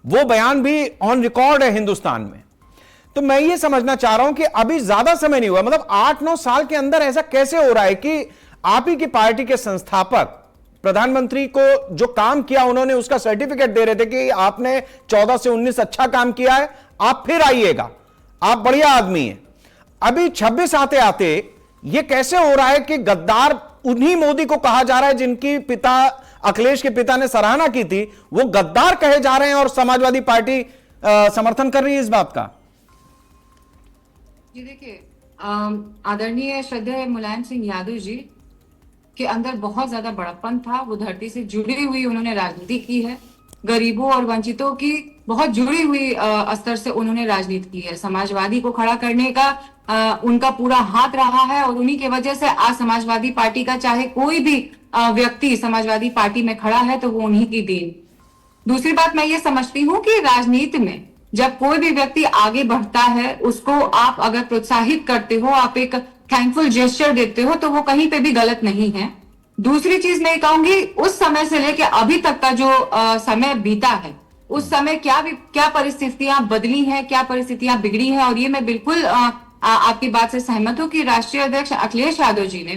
वो बयान भी ऑन रिकॉर्ड है हिंदुस्तान में। तो मैं ये समझना चाह रहा हूं कि अभी ज्यादा समय नहीं हुआ, मतलब 8-9 साल के अंदर ऐसा कैसे हो रहा है कि आप ही की पार्टी के संस्थापक प्रधानमंत्री को जो काम किया उन्होंने उसका सर्टिफिकेट दे रहे थे कि आपने 14 से 19 अच्छा काम किया है, आप फिर आइएगा, आप बढ़िया आदमी हैं। अभी 26 आते आते ये कैसे हो रहा है कि गद्दार उन्हीं मोदी को कहा जा रहा है जिनकी पिता अखिलेश के पिता ने सराहना की थी, वो गद्दार कहे जा रहे हैं और समाजवादी पार्टी समर्थन कर रही है इस बात का। जी देखिए, आदरणीय श्रद्धेय मुलायम सिंह यादव जी के अंदर बहुत ज्यादा बड़प्पन था, वो धरती से जुड़ी हुई उन्होंने राजनीति की है, गरीबों और वंचितों की बहुत जुड़ी हुई स्तर से उन्होंने राजनीति की है। समाजवादी को खड़ा करने का उनका पूरा हाथ रहा है और उन्हीं की वजह से आज समाजवादी पार्टी का चाहे कोई भी व्यक्ति समाजवादी पार्टी में खड़ा है तो वो उन्हीं की देन। दूसरी बात मैं ये समझती हूँ कि राजनीति में जब कोई भी व्यक्ति आगे बढ़ता है उसको आप अगर प्रोत्साहित करते हो, आप एक थैंकफुल जेस्चर देते हो तो वो कहीं पे भी गलत नहीं है। दूसरी चीज मैं कहूंगी उस समय से लेके अभी तक का जो समय बीता है उस समय क्या परिस्थितियां बदली हैं, क्या परिस्थितियां बिगड़ी हैं। और ये मैं बिल्कुल आपकी बात से सहमत हूं कि राष्ट्रीय अध्यक्ष अखिलेश यादव जी ने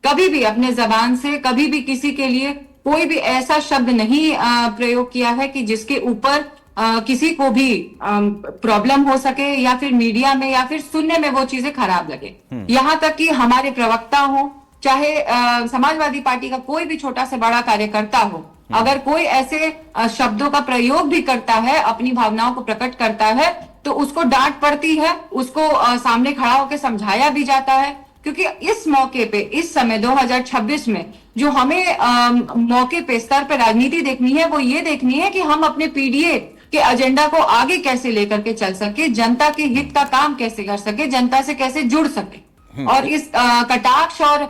कभी भी अपने जबान से कभी भी किसी के लिए कोई भी ऐसा शब्द नहीं प्रयोग किया है कि जिसके ऊपर किसी को भी प्रॉब्लम हो सके या फिर मीडिया में या फिर सुनने में वो चीजें खराब लगे। यहाँ तक कि हमारे प्रवक्ता हो, चाहे समाजवादी पार्टी का कोई भी छोटा से बड़ा कार्यकर्ता हो, अगर कोई ऐसे शब्दों का प्रयोग भी करता है, अपनी भावनाओं को प्रकट करता है तो उसको डांट पड़ती है, उसको सामने खड़ा होकर समझाया भी जाता है। क्योंकि इस मौके पे, इस समय 2026 में जो हमें मौके पे स्तर पे राजनीति देखनी है वो ये देखनी है कि हम अपने पीडीए के एजेंडा को आगे कैसे लेकर के चल सके, जनता के हित का काम कैसे कर सके, जनता से कैसे जुड़ सके। और इस कटाक्ष और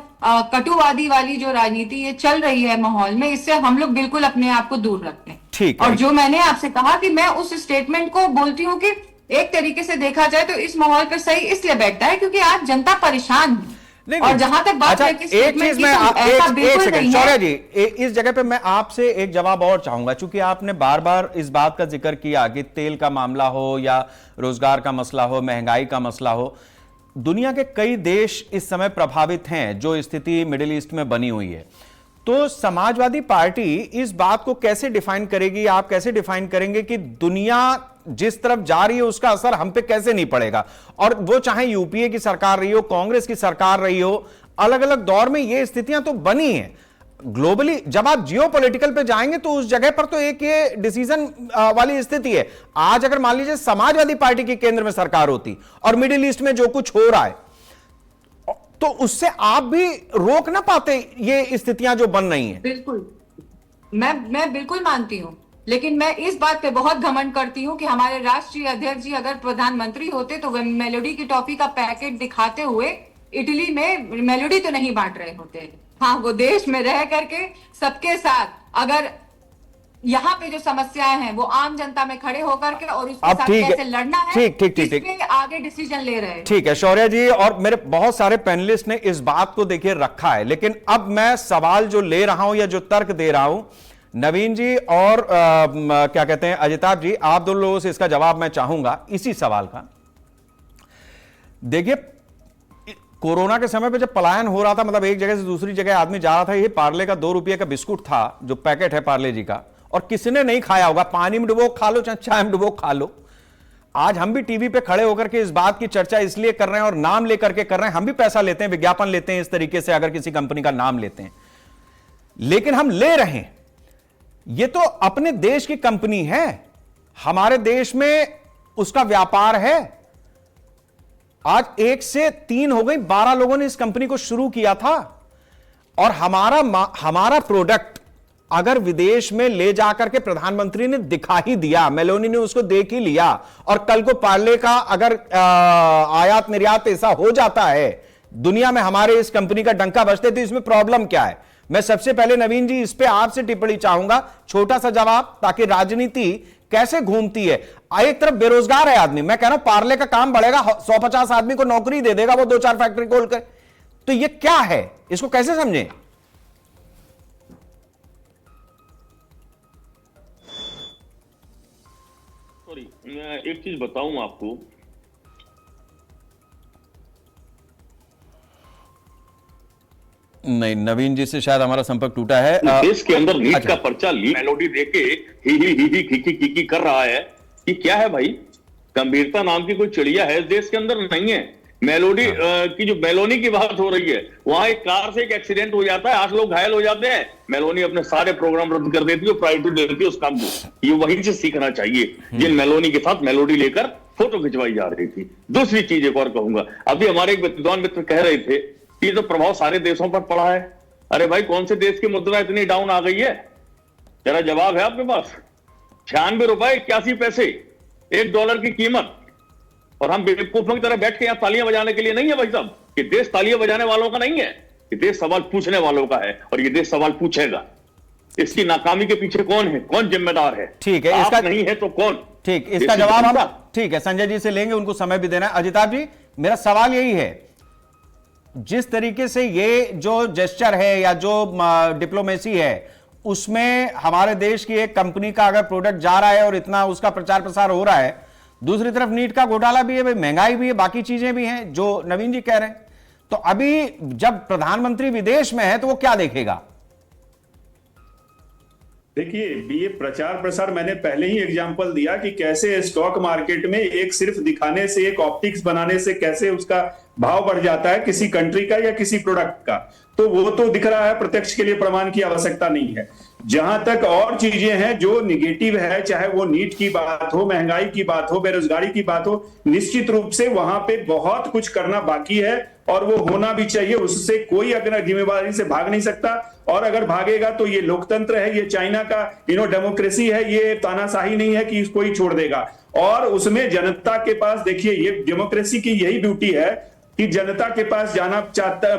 कटुवादी वाली जो राजनीति ये चल रही है माहौल में, इससे हम लोग बिल्कुल अपने आप को दूर रखते हैं। ठीक है। और जो मैंने आपसे कहा कि मैं उस स्टेटमेंट को बोलती हूँ कि एक तरीके से देखा जाए तो इस माहौल पर सही इसलिए बैठता है क्योंकि आज जनता परेशान है। और जहां तक बात है कि एक चीज में एक सेकंड शौर्य जी, इस जगह पे मैं आपसे एक जवाब और चाहूंगा, चूंकि आपने बार बार इस बात का जिक्र किया कि तेल का मामला हो या रोजगार का मसला हो, महंगाई का मसला हो, दुनिया के कई देश इस समय प्रभावित हैं जो स्थिति मिडिल ईस्ट में बनी हुई है। तो समाजवादी पार्टी इस बात को कैसे डिफाइन करेगी, आप कैसे डिफाइन करेंगे कि दुनिया जिस तरफ जा रही है उसका असर हम पे कैसे नहीं पड़ेगा? और वो चाहे यूपीए की सरकार रही हो, कांग्रेस की सरकार रही हो, अलग अलग दौर में ये स्थितियां तो बनी हैं। ग्लोबली जब आप जियोपॉलिटिकल पे जाएंगे तो उस जगह पर तो एक ये डिसीजन वाली स्थिति है। आज अगर मान लीजिए समाजवादी पार्टी की केंद्र में सरकार होती और मिडिल ईस्ट में जो कुछ हो रहा है तो उससे आप भी रोक ना पाते ये स्थितियां जो बन रही हैं। बिल्कुल, मैं बिल्कुल मानती हूं, लेकिन मैं इस बात पे बहुत घमंड करती हूं कि हमारे राष्ट्रीय अध्यक्ष जी अगर प्रधानमंत्री होते तो वे मेलोडी की टॉफी का पैकेट दिखाते हुए इटली में मेलोडी तो नहीं बांट रहे होते। हाँ, वो देश में रह करके सबके साथ अगर यहाँ पे जो समस्याएं हैं वो आम जनता में खड़े होकर के और उसके साथ कैसे लड़ना है, ठीक आगे डिसीजन ले रहे हैं। ठीक है शौर्य जी, और मेरे बहुत सारे पैनलिस्ट ने इस बात को देखिए रखा है, लेकिन अब मैं सवाल जो ले रहा हूं या जो तर्क दे रहा हूं, नवीन जी और क्या कहते हैं अजिताभ जी, आप दोनों लोगों से इसका जवाब मैं चाहूंगा इसी सवाल का। देखिए कोरोना के समय पे जब पलायन हो रहा था, मतलब एक जगह से दूसरी जगह आदमी जा रहा था, ये पार्ले का 2 रुपये का बिस्कुट था जो पैकेट है पार्ले जी का, और किसने नहीं खाया होगा, पानी में डुबो खा लो चाहे चाय में डुबो खा लो। आज हम भी टीवी पे खड़े होकर के इस बात की चर्चा इसलिए कर रहे हैं और नाम लेकर के कर रहे हैं, हम भी पैसा लेते हैं, विज्ञापन लेते हैं इस तरीके से अगर किसी कंपनी का नाम लेते हैं, लेकिन हम ले रहे हैं, ये तो अपने देश की कंपनी है, हमारे देश में उसका व्यापार है। आज 1 से 3 हो गई, 12 लोगों ने इस कंपनी को शुरू किया था, और हमारा प्रोडक्ट अगर विदेश में ले जाकर के प्रधानमंत्री ने दिखा ही दिया, मेलोनी ने उसको देख ही लिया, और कल को पार्ले का अगर आयात निर्यात ऐसा हो जाता है, दुनिया में हमारे इस कंपनी का डंका बजते, तो इसमें प्रॉब्लम क्या है? मैं सबसे पहले नवीन जी इस पे आपसे टिप्पणी चाहूंगा, छोटा सा जवाब, ताकि राजनीति कैसे घूमती है। एक तरफ बेरोजगार है आदमी, मैं कह रहा हूं पार्ले का काम बढ़ेगा, 150 आदमी को नौकरी दे देगा वो 2-4 फैक्ट्री खोलकर, तो ये क्या है, इसको कैसे समझें? सॉरी, मैं एक चीज बताऊं आपको, नहीं, नवीन जी से शायद हमारा संपर्क टूटा है। देश के अंदर नीट का पर्चा लीक मेलोडी देके ही खिकी कर रहा है, ये क्या है भाई? गंभीरता नाम की कोई चिड़िया है इस देश के अंदर? नहीं है। मेलोडी की जो मेलोनी की बात हो रही है, वहां एक कार से एक एक्सीडेंट हो जाता है, 8 लोग घायल हो जाते हैं, मेलोनी अपने सारे प्रोग्राम रद्द कर देती है, प्रायोरिटी देती है उस काम को। ये वहीं से सीखना चाहिए जिन मेलोनी के साथ मेलोडी लेकर फोटो खिंचवाई जा रही थी। दूसरी चीज एक और कहूंगा, अभी हमारे एक विद्वान मित्र कह रहे थे ये तो प्रभाव सारे देशों पर पड़ा है। अरे भाई, कौन से देश की मुद्रा इतनी डाउन आ गई है? जरा जवाब है आपके पास? 96 रुपए 81 पैसे $1 की कीमत, और हम बेवकूफों की तरह बैठ के यहाँ तालियां बजाने के लिए नहीं है भाई साहब। ये देश तालियां बजाने वालों का नहीं है, ये देश सवाल पूछने वालों का है, और ये देश सवाल पूछेगा। इसकी नाकामी के पीछे कौन है, कौन जिम्मेदार है? ठीक है, आप इसका नहीं है तो कौन? ठीक, इसका जवाब हम ठीक है संजय जी से लेंगे, उनको समय भी देना है। अजिताभ जी, मेरा सवाल यही है, जिस तरीके से ये जो जेस्चर है या जो डिप्लोमेसी है, उसमें हमारे देश की एक कंपनी का अगर प्रोडक्ट जा रहा है और इतना उसका प्रचार प्रसार हो रहा है, दूसरी तरफ नीट का घोटाला भी है, महंगाई भी है, बाकी चीजें भी हैं जो नवीन जी कह रहे हैं, तो अभी जब प्रधानमंत्री विदेश में है तो वो क्या देखेगा? देखिए, ये प्रचार प्रसार मैंने पहले ही एग्जांपल दिया कि कैसे स्टॉक मार्केट में एक सिर्फ दिखाने से, एक ऑप्टिक्स बनाने से कैसे उसका भाव बढ़ जाता है किसी कंट्री का या किसी प्रोडक्ट का। तो वो तो दिख रहा है, प्रत्यक्ष के लिए प्रमाण की आवश्यकता नहीं है। जहां तक और चीजें हैं जो निगेटिव है, चाहे वो नीट की बात हो, महंगाई की बात हो, बेरोजगारी की बात हो, निश्चित रूप से वहां पे बहुत कुछ करना बाकी है और वो होना भी चाहिए। उससे कोई अगर जिम्मेवारी से भाग नहीं सकता, और अगर भागेगा तो ये लोकतंत्र है, ये चाइना का डेमोक्रेसी है, ये तानाशाही नहीं है कि इसको ही छोड़ देगा। और उसमें जनता के पास, देखिए, ये डेमोक्रेसी की यही ब्यूटी है कि जनता के पास जाना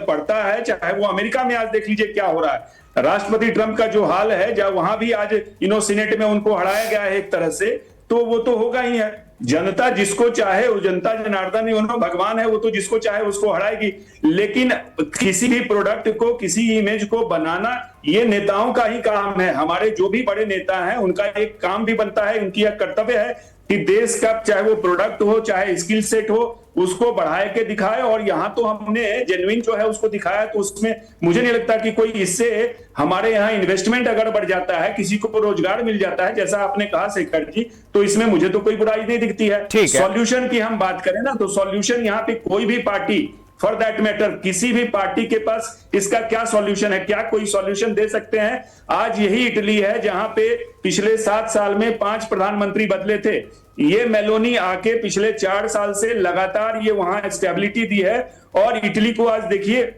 पड़ता है। चाहे वो अमेरिका में आज देख लीजिए क्या हो रहा है, राष्ट्रपति ट्रंप का जो हाल है, जब वहां भी आज सीनेट में उनको हराया गया है एक तरह से, तो वो तो होगा ही है। जनता जिसको चाहे, वो जनता जनार्दन नहीं, भगवान है, वो तो जिसको चाहे उसको हराएगी। लेकिन किसी भी प्रोडक्ट को, किसी इमेज को बनाना, ये नेताओं का ही काम है। हमारे जो भी बड़े नेता हैं उनका एक काम भी बनता है, उनकी एक कर्तव्य है कि देश का चाहे वो प्रोडक्ट हो, चाहे स्किल सेट हो, उसको बढ़ाए के दिखाए। और यहाँ तो हमने जेन्युइन जो है उसको दिखाया, तो उसमें मुझे नहीं लगता कि कोई इससे हमारे यहाँ इन्वेस्टमेंट अगर बढ़ जाता है, किसी को रोजगार मिल जाता है, जैसा आपने कहा शेखर जी, तो इसमें मुझे तो कोई बुराई नहीं दिखती है। सॉल्यूशन की हम बात करें ना, तो सॉल्यूशन यहाँ पे कोई भी पार्टी, फॉर दैट मैटर किसी भी पार्टी के पास इसका क्या सॉल्यूशन है? क्या कोई सॉल्यूशन दे सकते हैं? आज यही इटली है जहां पे पिछले 7 साल में 5 प्रधानमंत्री बदले थे। ये मेलोनी आके पिछले 4 साल से लगातार ये वहां स्टेबिलिटी दी है। और इटली को आज देखिए,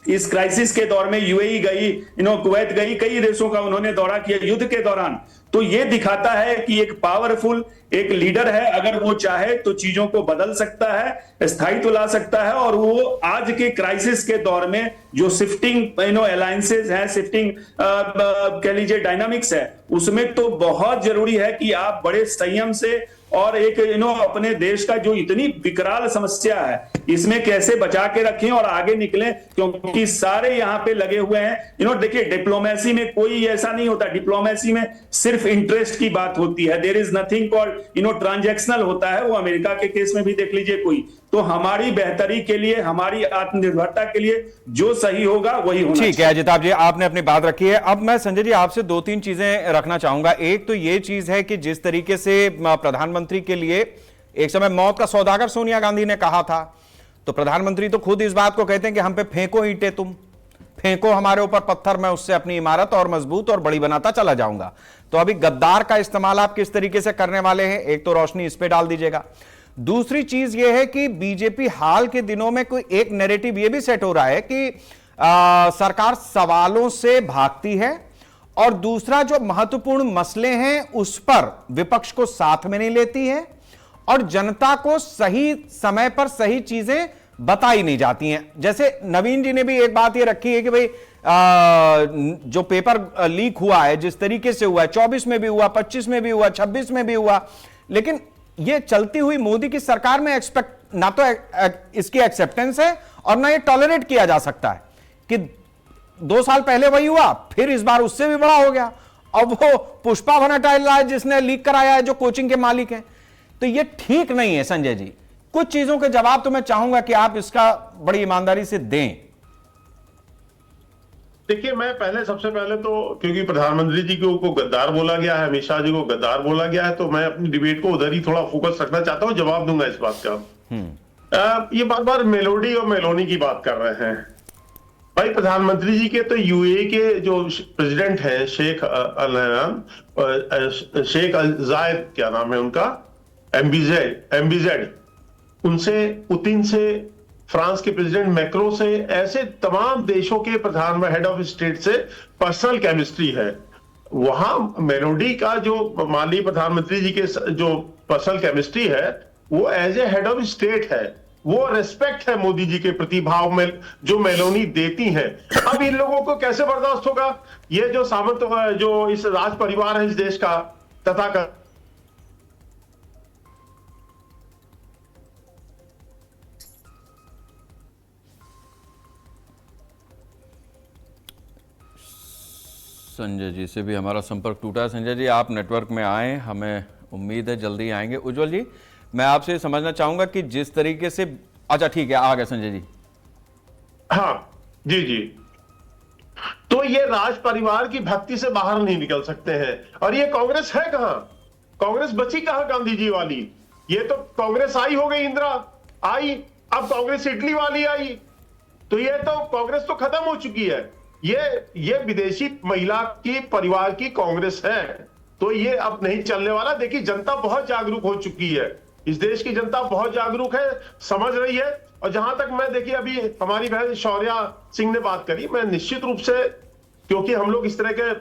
इस क्राइसिस के दौर में यूएई गई, कुवैत गई, कई देशों का उन्होंने दौरा किया युद्ध के दौरान। तो ये दिखाता है कि एक पावरफुल एक लीडर है, अगर वो चाहे तो चीजों को बदल सकता है, स्थायित्व ला सकता है। और वो आज के क्राइसिस के दौर में जो शिफ्टिंग अलायंसेस है, शिफ्टिंग कह लीजिए डायनामिक्स है, उसमें तो बहुत जरूरी है कि आप बड़े संयम से और एक अपने देश का जो इतनी विकराल समस्या है, इसमें कैसे बचा के रखें और आगे निकलें, क्योंकि सारे यहाँ पे लगे हुए हैं। देखिए, डिप्लोमेसी में कोई ऐसा नहीं होता, डिप्लोमेसी में सिर्फ इंटरेस्ट की बात होती है। There is nothing called transactional होता है, वो अमेरिका के केस में भी देख लीजिए कोई। तो हमारी बेहतरी के लिए, हमारी आत्मनिर्भरता के लिए जो सही होगा वही होना। ठीक है अजिताभ जी, आपने अपनी बात रखी है। अब मैं संजय जी आपसे 2-3 चीजें रखना चाहूंगा। एक तो ये चीज है कि जिस तरीके से प्रधानमंत्री के लिए एक समय मौत का सौदागर सोनिया गांधी ने कहा था, तो प्रधानमंत्री तो खुद इस बात को कहते हैं कि हम पे फेंको ईंटें, तुम फेंको हमारे ऊपर पत्थर, मैं उससे अपनी इमारत और मजबूत और बड़ी बनाता चला जाऊंगा। तो अभी गद्दार का इस्तेमाल आप किस तरीके से करने वाले हैं, एक तो रोशनी इस पे डाल दीजिएगा। दूसरी चीज यह है कि बीजेपी हाल के दिनों में कोई एक नैरेटिव यह भी सेट हो रहा है कि सरकार सवालों से भागती है, और दूसरा जो महत्वपूर्ण मसले हैं उस पर विपक्ष को साथ में नहीं लेती है, और जनता को सही समय पर सही चीजें बताई नहीं जाती हैं। जैसे नवीन जी ने भी एक बात ये रखी है कि भाई जो पेपर लीक हुआ है, जिस तरीके से हुआ है, 24 में भी हुआ, 25 में भी हुआ, 26 में भी हुआ, लेकिन ये चलती हुई मोदी की सरकार में ना तो इसकी एक्सेप्टेंस है और ना ये टॉलरेट किया जा सकता है कि 2 साल पहले वही हुआ, फिर इस बार उससे भी बड़ा हो गया। अब वो पुष्पा भट्टाचार्य जिसने लीक कराया है, जो कोचिंग के मालिक हैं, तो ये ठीक नहीं है। संजय जी, कुछ चीजों के जवाब तो मैं चाहूंगा कि आप इसका बड़ी ईमानदारी से दें। देखिए, मैं सबसे पहले तो, क्योंकि प्रधानमंत्री जी को गद्दार बोला गया है, अमित शाह जी को गद्दार बोला गया है, तो मैं अपनी डिबेट को उधर ही थोड़ा फोकस रखना चाहता हूं, जवाब दूंगा इस बात का। ये बार मेलोडी और मेलोनी की बात कर रहे हैं भाई। प्रधानमंत्री जी के तो यूएई के जो प्रेसिडेंट हैं, शेख अल जायद, क्या नाम है उनका, एमबीजेड, उनसे, पुतिन से, फ्रांस के प्रेसिडेंट मैक्रो से, ऐसे तमाम देशों के प्रधान हेड ऑफ स्टेट से पर्सनल केमिस्ट्री है। वहां मेलोडी का जो माननीय प्रधानमंत्री जी के जो पर्सनल केमिस्ट्री है, वो as a head of state है, वो रेस्पेक्ट है मोदी जी के प्रति भाव में जो मेलोनी देती हैं। अब इन लोगों को कैसे बर्दाश्त होगा? ये जो सामंत जो इस राज परिवार है इस देश का तथा संजय जी से भी हमारा संपर्क टूटा है। संजय जी, आप नेटवर्क में आए, हमें उम्मीद है जल्दी आएंगे। उज्जवल जी, मैं आपसे समझना चाहूंगा कि जिस तरीके से, अच्छा ठीक है, आ गए संजय जी। हाँ जी जी, तो ये राज परिवार की भक्ति से बाहर नहीं निकल सकते हैं। और ये कांग्रेस है कहां? कांग्रेस बची कहां गांधी जी वाली? ये तो कांग्रेस आई हो गई, इंदिरा आई, अब कांग्रेस इटली वाली आई, तो ये तो कांग्रेस तो खत्म हो चुकी है। ये विदेशी महिला की परिवार की कांग्रेस है, तो ये अब नहीं चलने वाला। देखिए, जनता बहुत जागरूक हो चुकी है, इस देश की जनता बहुत जागरूक है, समझ रही है। और जहां तक मैं, देखिए अभी हमारी बहन शौर्या सिंह ने बात करी, मैं निश्चित रूप से, क्योंकि हम लोग इस तरह के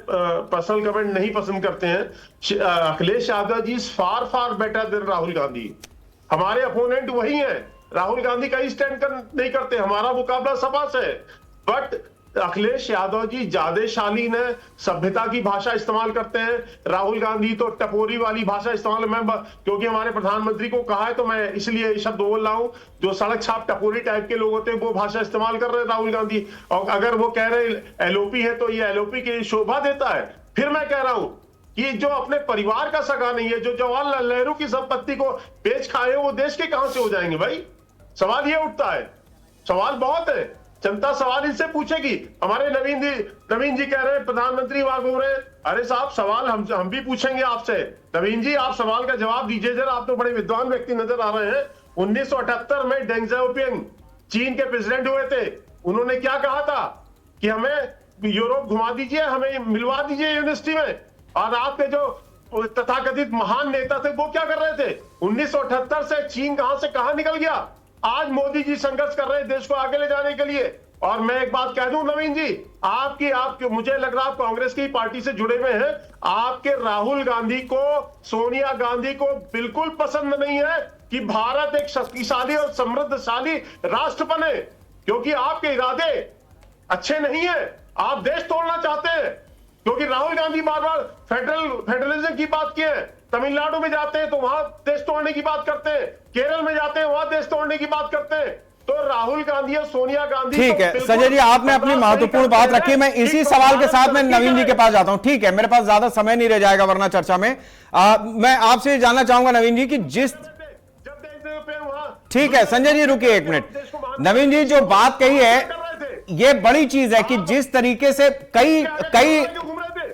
पर्सनल कमेंट नहीं पसंद करते हैं, Akhilesh Yadav ji is far far better than Rahul Gandhi. हमारे अपोनेंट वही है, राहुल गांधी का ही स्टैंड नहीं करते, हमारा मुकाबला सपा से है। बट अखिलेश यादव जी ज्यादा शालीन है, सभ्यता की भाषा इस्तेमाल करते हैं। राहुल गांधी तो टपोरी वाली भाषा इस्तेमाल, मैं क्योंकि हमारे प्रधानमंत्री को कहा है तो मैं इसलिए शब्द बोल रहा हूं, जो सड़क छाप टपोरी टाइप के लोग होते हैं वो भाषा इस्तेमाल कर रहे हैं राहुल गांधी। और अगर वो कह रहे एलओपी है तो ये एलओपी की शोभा देता है। फिर मैं कह रहा हूं कि जो अपने परिवार का सगा नहीं है, जो जवाहरलाल नेहरू की संपत्ति को बेच खाए, वो देश के कहां से हो जाएंगे भाई? सवाल ये उठता है, सवाल बहुत है, जनता सवाल इनसे पूछेगी। हमारे नवीन जी कह रहे हैं प्रधानमंत्री वहां घूम रहे हैं। अरे साहब, सवाल हम भी पूछेंगे आपसे। नवीन जी, आप सवाल का जवाब दीजिए जरा, आप तो बड़े विद्वान व्यक्ति नजर आ रहे हैं। 1978 में डेंग ज़ाओपिंग चीन के प्रेसिडेंट हुए थे, उन्होंने क्या कहा था कि हमें यूरोप घुमा दीजिए, हमें मिलवा दीजिए यूनिवर्सिटी में। और आपके जो तथाकथित महान नेता थे वो क्या कर रहे थे? 1978 से चीन कहां से कहां निकल गया। आज मोदी जी संघर्ष कर रहे हैं देश को आगे ले जाने के लिए। और मैं एक बात कह दूं नवीन जी, आपके मुझे लग रहा है आप कांग्रेस की पार्टी से जुड़े हुए हैं, आपके राहुल गांधी को, सोनिया गांधी को बिल्कुल पसंद नहीं है कि भारत एक शक्तिशाली और समृद्धशाली राष्ट्र बने, क्योंकि आपके इरादे अच्छे नहीं है, आप देश तोड़ना चाहते हैं। क्योंकि राहुल गांधी बार बार फेडरलिज्म की बात की है, तमिलनाडु में जाते हैं तो वहां देश तोड़ने की बात करते हैं, केरल में जाते हैं वहां देश तोड़ने की बात करते हैं। तो राहुल गांधी और सोनिया गांधी, ठीक है संजय जी, आपने अपनी महत्वपूर्ण बात रखी। मैं इसी सवाल के साथ में नवीन जी के पास जाता हूं। ठीक है, मेरे पास ज्यादा समय नहीं रह जाएगा वरना चर्चा में। मैं आपसे जानना चाहूंगा नवीन जी कि जिस, ठीक है संजय जी रुकिए एक मिनट। नवीन जी जो बात कही है ये बड़ी चीज है कि जिस तरीके से कई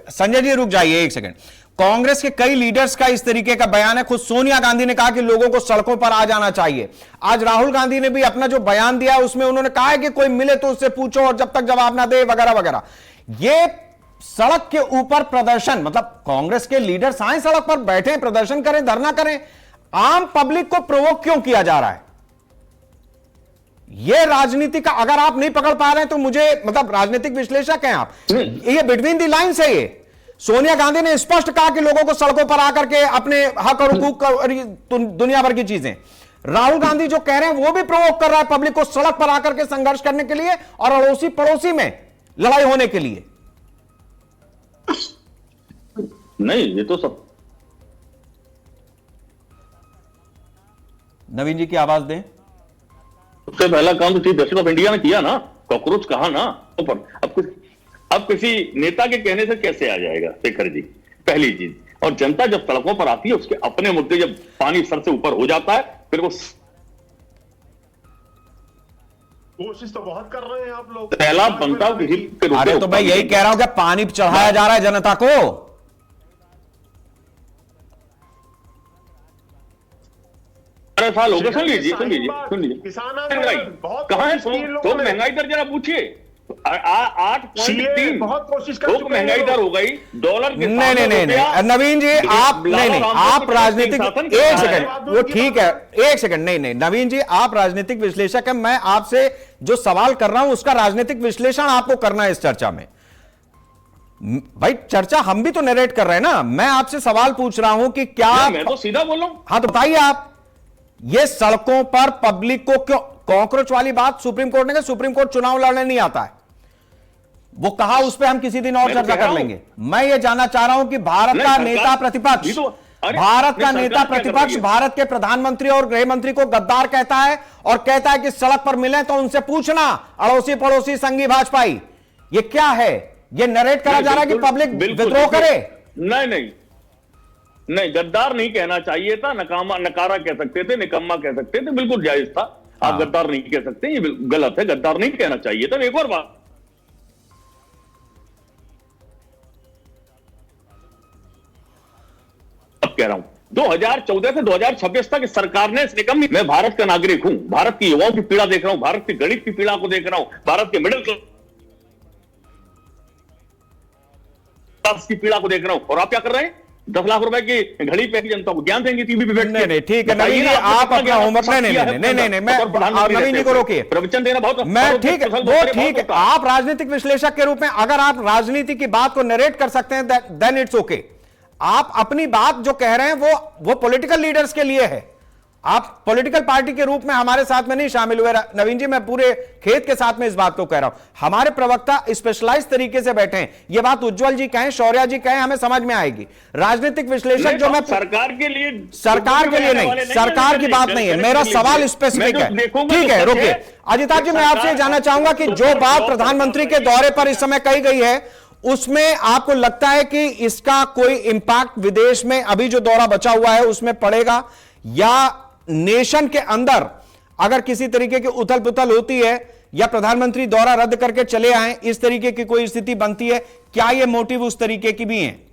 संजय जी रुक जाइए एक सेकंड। कांग्रेस के कई लीडर्स का इस तरीके का बयान है। खुद सोनिया गांधी ने कहा कि लोगों को सड़कों पर आ जाना चाहिए। आज राहुल गांधी ने भी अपना जो बयान दिया उसमें उन्होंने कहा है कि कोई मिले तो उससे पूछो और जब तक जवाब ना दे वगैरह वगैरह। ये सड़क के ऊपर प्रदर्शन, मतलब कांग्रेस के लीडर्स आए सड़क पर बैठे, प्रदर्शन करें, धरना करें, आम पब्लिक को प्रोवोक क्यों किया जा रहा है? ये राजनीति का, अगर आप नहीं पकड़ पा रहे हैं तो मुझे, मतलब राजनीतिक विश्लेषक हैं आप, ये बिटवीन द लाइन्स है। ये सोनिया गांधी ने स्पष्ट कहा कि लोगों को सड़कों पर आकर के अपने हक और हुकूक दुनिया भर की चीजें। राहुल गांधी जो कह रहे हैं वो भी प्रोवोक कर रहा है पब्लिक को सड़क पर आकर के संघर्ष करने के लिए और अड़ोसी पड़ोसी में लड़ाई होने के लिए। नहीं, ये तो सब नवीन जी की आवाज दें। सबसे पहला काम तो चीफ जस्टिस ऑफ इंडिया ने किया ना, कॉकरोच कहा ना। अब किसी नेता के कहने से कैसे आ जाएगा शेखर जी, पहली चीज। और जनता जब सड़कों पर आती है उसके अपने मुद्दे, जब पानी सर से ऊपर हो जाता है फिर वो कोशिश तो बहुत कर रहे हैं आप लोग। पहला बनता है किसी। अरे तो मैं यही कह रहा हूं कि पानी चढ़ाया जा रहा है जनता को। अरे साल हो गए, सुन लीजिए महंगाई कहां है, तो महंगाई दर जरा पूछिए। 8.3 बहुत कोशिश कर चुके, महंगाई दर हो गई डॉलर के। नहीं नवीन जी, आप नहीं आप राजनीतिक, एक सेकंड, वो ठीक है, एक सेकंड, नहीं नवीन जी आप राजनीतिक विश्लेषक हैं, मैं आपसे जो सवाल कर रहा हूं उसका राजनीतिक विश्लेषण आपको करना है इस चर्चा में। भाई चर्चा हम भी तो नरेट कर रहे हैं ना, मैं आपसे सवाल पूछ रहा हूं कि क्या, मैं तो सीधा बोल रहा हूं। हाँ तो बताइए आप। ये सड़कों पर पब्लिक को क्यों, कॉकरोच वाली बात सुप्रीम कोर्ट ने कहा, सुप्रीम कोर्ट चुनाव लड़ने नहीं आता है, वो कहा, उस पर हम किसी दिन और चर्चा कर लेंगे। मैं ये जानना चाह रहा हूं कि भारत का नेता प्रतिपक्ष, भारत का नेता प्रतिपक्ष भारत के प्रधानमंत्री और गृह मंत्री को गद्दार कहता है और कहता है कि सड़क पर मिले तो उनसे पूछना अड़ोसी पड़ोसी संगी भाजपाई, ये क्या है? ये नरेट करा जा रहा है कि पब्लिक विद्रोह करे? नहीं, गद्दार नहीं कहना चाहिए था, नकारा कह सकते थे, निकम्मा कह सकते थे, बिल्कुल जायज था। आप गद्दार नहीं कह सकते, ये गलत है, गद्दार नहीं कहना चाहिए था। एक और बात कह रहा हूं, 2014 से 2026 तक इस सरकार ने निकम्मी, मैं भारत का नागरिक हूं, भारत की युवाओं की पीड़ा देख रहा हूं, भारत की गरीब की पीड़ा को देख रहा हूं, भारत के मिडिल क्लास की पीड़ा को देख रहा हूं, और आप क्या कर रहे हैं? 10 लाख रुपए की घड़ी पे जनता को ज्ञान देंगे टीवी पे बैठ के। नहीं, ठीक है नवीन जी, आप अपना होमवर्क नहीं, मैं नवीन जी को रोकिए, प्रवचन देना बहुत मैं ठीक है, वो ठीक है, आप राजनीतिक विश्लेषक के रूप में अगर आप राजनीति की बात को नरेट कर सकते हैं देन इट्स ओके। आप अपनी बात जो कह रहे हैं वो पॉलिटिकल लीडर्स के लिए है, आप पॉलिटिकल पार्टी के रूप में हमारे साथ में नहीं शामिल हुए। नवीन जी, मैं पूरे खेत के साथ में इस बात को कह रहा हूं, हमारे प्रवक्ता स्पेशलाइज तरीके से बैठे हैं, ये बात उज्जवल जी कहें, शौर्या जी कहें, हमें समझ में आएगी। राजनीतिक विश्लेषक जो मैं सरकार के लिए नहीं, सरकार की बात नहीं है, मेरा सवाल स्पेसिफिक है। ठीक है, रुकिए अजिताभ जी, मैं आपसे जानना चाहूंगा कि जो बात प्रधानमंत्री के दौरे पर इस समय कही गई है, उसमें आपको लगता है कि इसका कोई इंपैक्ट विदेश में अभी जो दौरा बचा हुआ है उसमें पड़ेगा, या नेशन के अंदर अगर किसी तरीके की उथल पुथल होती है या प्रधानमंत्री दौरा रद्द करके चले आए, इस तरीके की कोई स्थिति बनती है, क्या यह मोटिव उस तरीके की भी है?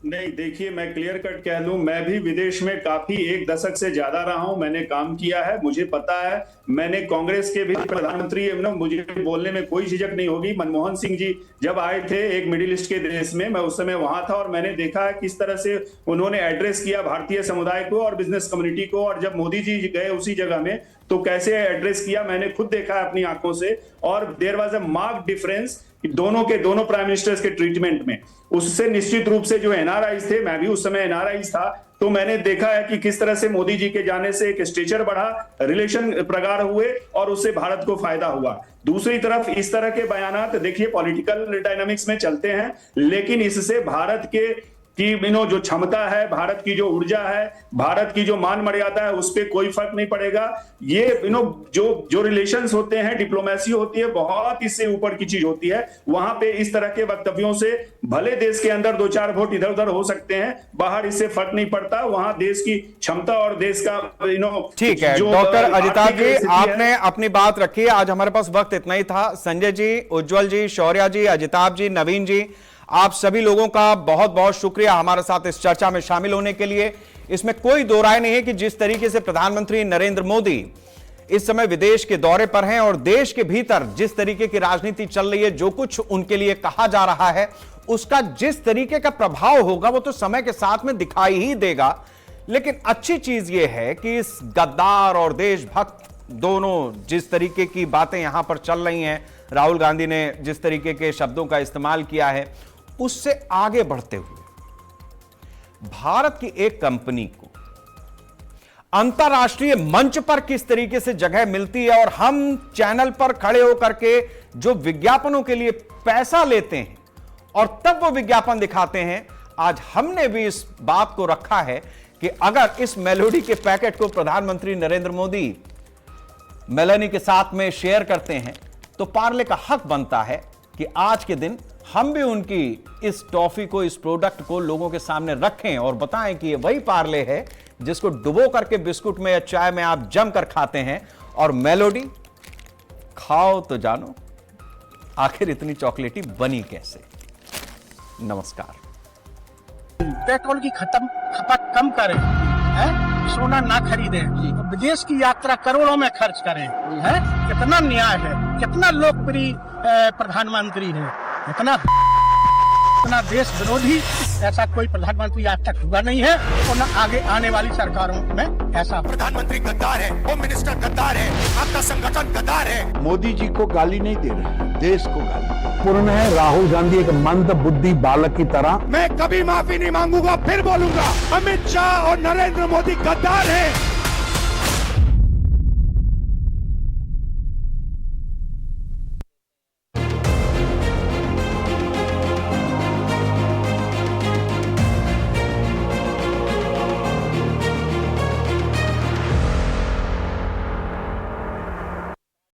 नहीं, देखिए मैं क्लियर कट कह दूं, मैं भी विदेश में काफी 1 दशक से ज्यादा रहा हूं, मैंने काम किया है, मुझे पता है। मैंने कांग्रेस के भी प्रधानमंत्री, मुझे बोलने में कोई झिझक नहीं होगी। मनमोहन सिंह जी जब आए थे एक मिडिल ईस्ट के देश में, मैं उस समय वहां था और मैंने देखा है किस तरह से उन्होंने एड्रेस किया भारतीय समुदाय को और बिजनेस कम्युनिटी को, और जब मोदी जी गए उसी जगह में तो कैसे एड्रेस किया मैंने खुद देखा है अपनी आंखों से। और there was a marked difference दोनों प्राइम मिनिस्टर्स के ट्रीटमेंट में। उससे निश्चित रूप से जो एनआरआईज थे, मैं भी उस समय एनआरआईज था, तो मैंने देखा है कि किस तरह से मोदी जी के जाने से एक स्टेचर बढ़ा, रिलेशन प्रगाढ़ हुए और उससे भारत को फायदा हुआ। दूसरी तरफ इस तरह के बयानात देखिए पॉलिटिकल डायनामिक्स में चलते हैं, लेकिन इससे भारत के जो क्षमता है, भारत की जो ऊर्जा है, भारत की जो मान मर्यादा है, उस पर कोई फर्क नहीं पड़ेगा। ये जो रिलेशंस होते हैं, डिप्लोमेसी होती है, बहुत इससे ऊपर की चीज होती है। वहां पे इस तरह के वक्तव्यों से भले देश के अंदर 2-4 वोट इधर उधर हो सकते हैं, बाहर इससे फर्क नहीं पड़ता। वहां देश की क्षमता और देश का ठीक है। डॉक्टर अजिताभ जी, आपने अपनी बात रखी। आज हमारे पास वक्त इतना ही था। संजय जी, उज्जवल जी, शौर्या जी, अजिताभ जी, नवीन जी, आप सभी लोगों का बहुत बहुत शुक्रिया हमारे साथ इस चर्चा में शामिल होने के लिए। इसमें कोई दो राय नहीं है कि जिस तरीके से प्रधानमंत्री नरेंद्र मोदी इस समय विदेश के दौरे पर हैं और देश के भीतर जिस तरीके की राजनीति चल रही है, जो कुछ उनके लिए कहा जा रहा है, उसका जिस तरीके का प्रभाव होगा वो तो समय के साथ में दिखाई ही देगा। लेकिन अच्छी चीज यह है कि इस गद्दार और देशभक्त दोनों जिस तरीके की बातें यहां पर चल रही हैं, राहुल गांधी ने जिस तरीके के शब्दों का इस्तेमाल किया है, उससे आगे बढ़ते हुए भारत की एक कंपनी को अंतरराष्ट्रीय मंच पर किस तरीके से जगह मिलती है और हम चैनल पर खड़े होकर के जो विज्ञापनों के लिए पैसा लेते हैं और तब वो विज्ञापन दिखाते हैं। आज हमने भी इस बात को रखा है कि अगर इस मेलोडी के पैकेट को प्रधानमंत्री नरेंद्र मोदी मेलानी के साथ में शेयर करते हैं तो पार्ले का हक बनता है कि आज के दिन हम भी उनकी इस टॉफी को, इस प्रोडक्ट को लोगों के सामने रखें और बताएं कि ये वही पार्ले है जिसको डुबो करके बिस्कुट में या चाय में आप जमकर खाते हैं। और मेलोडी खाओ तो जानो आखिर इतनी चॉकलेटी बनी कैसे। नमस्कार। पेट्रोल की खपत कम करें, सोना ना खरीदें, विदेश की यात्रा करोड़ों में खर्च करें। कितना न्याय है, कितना लोकप्रिय प्रधानमंत्री है, इतना देश विरोधी ऐसा कोई प्रधानमंत्री आज तक हुआ नहीं है और न आगे आने वाली सरकारों में ऐसा। प्रधानमंत्री गद्दार है, होम मिनिस्टर गद्दार है, आपका संगठन गद्दार है। मोदी जी को गाली नहीं दे रहे, देश को गाली। दुर्भाग्यपूर्ण है। राहुल गांधी एक मंद बुद्धि बालक की तरह मैं कभी माफी नहीं मांगूंगा, फिर बोलूंगा, अमित शाह और नरेंद्र मोदी गद्दार हैं।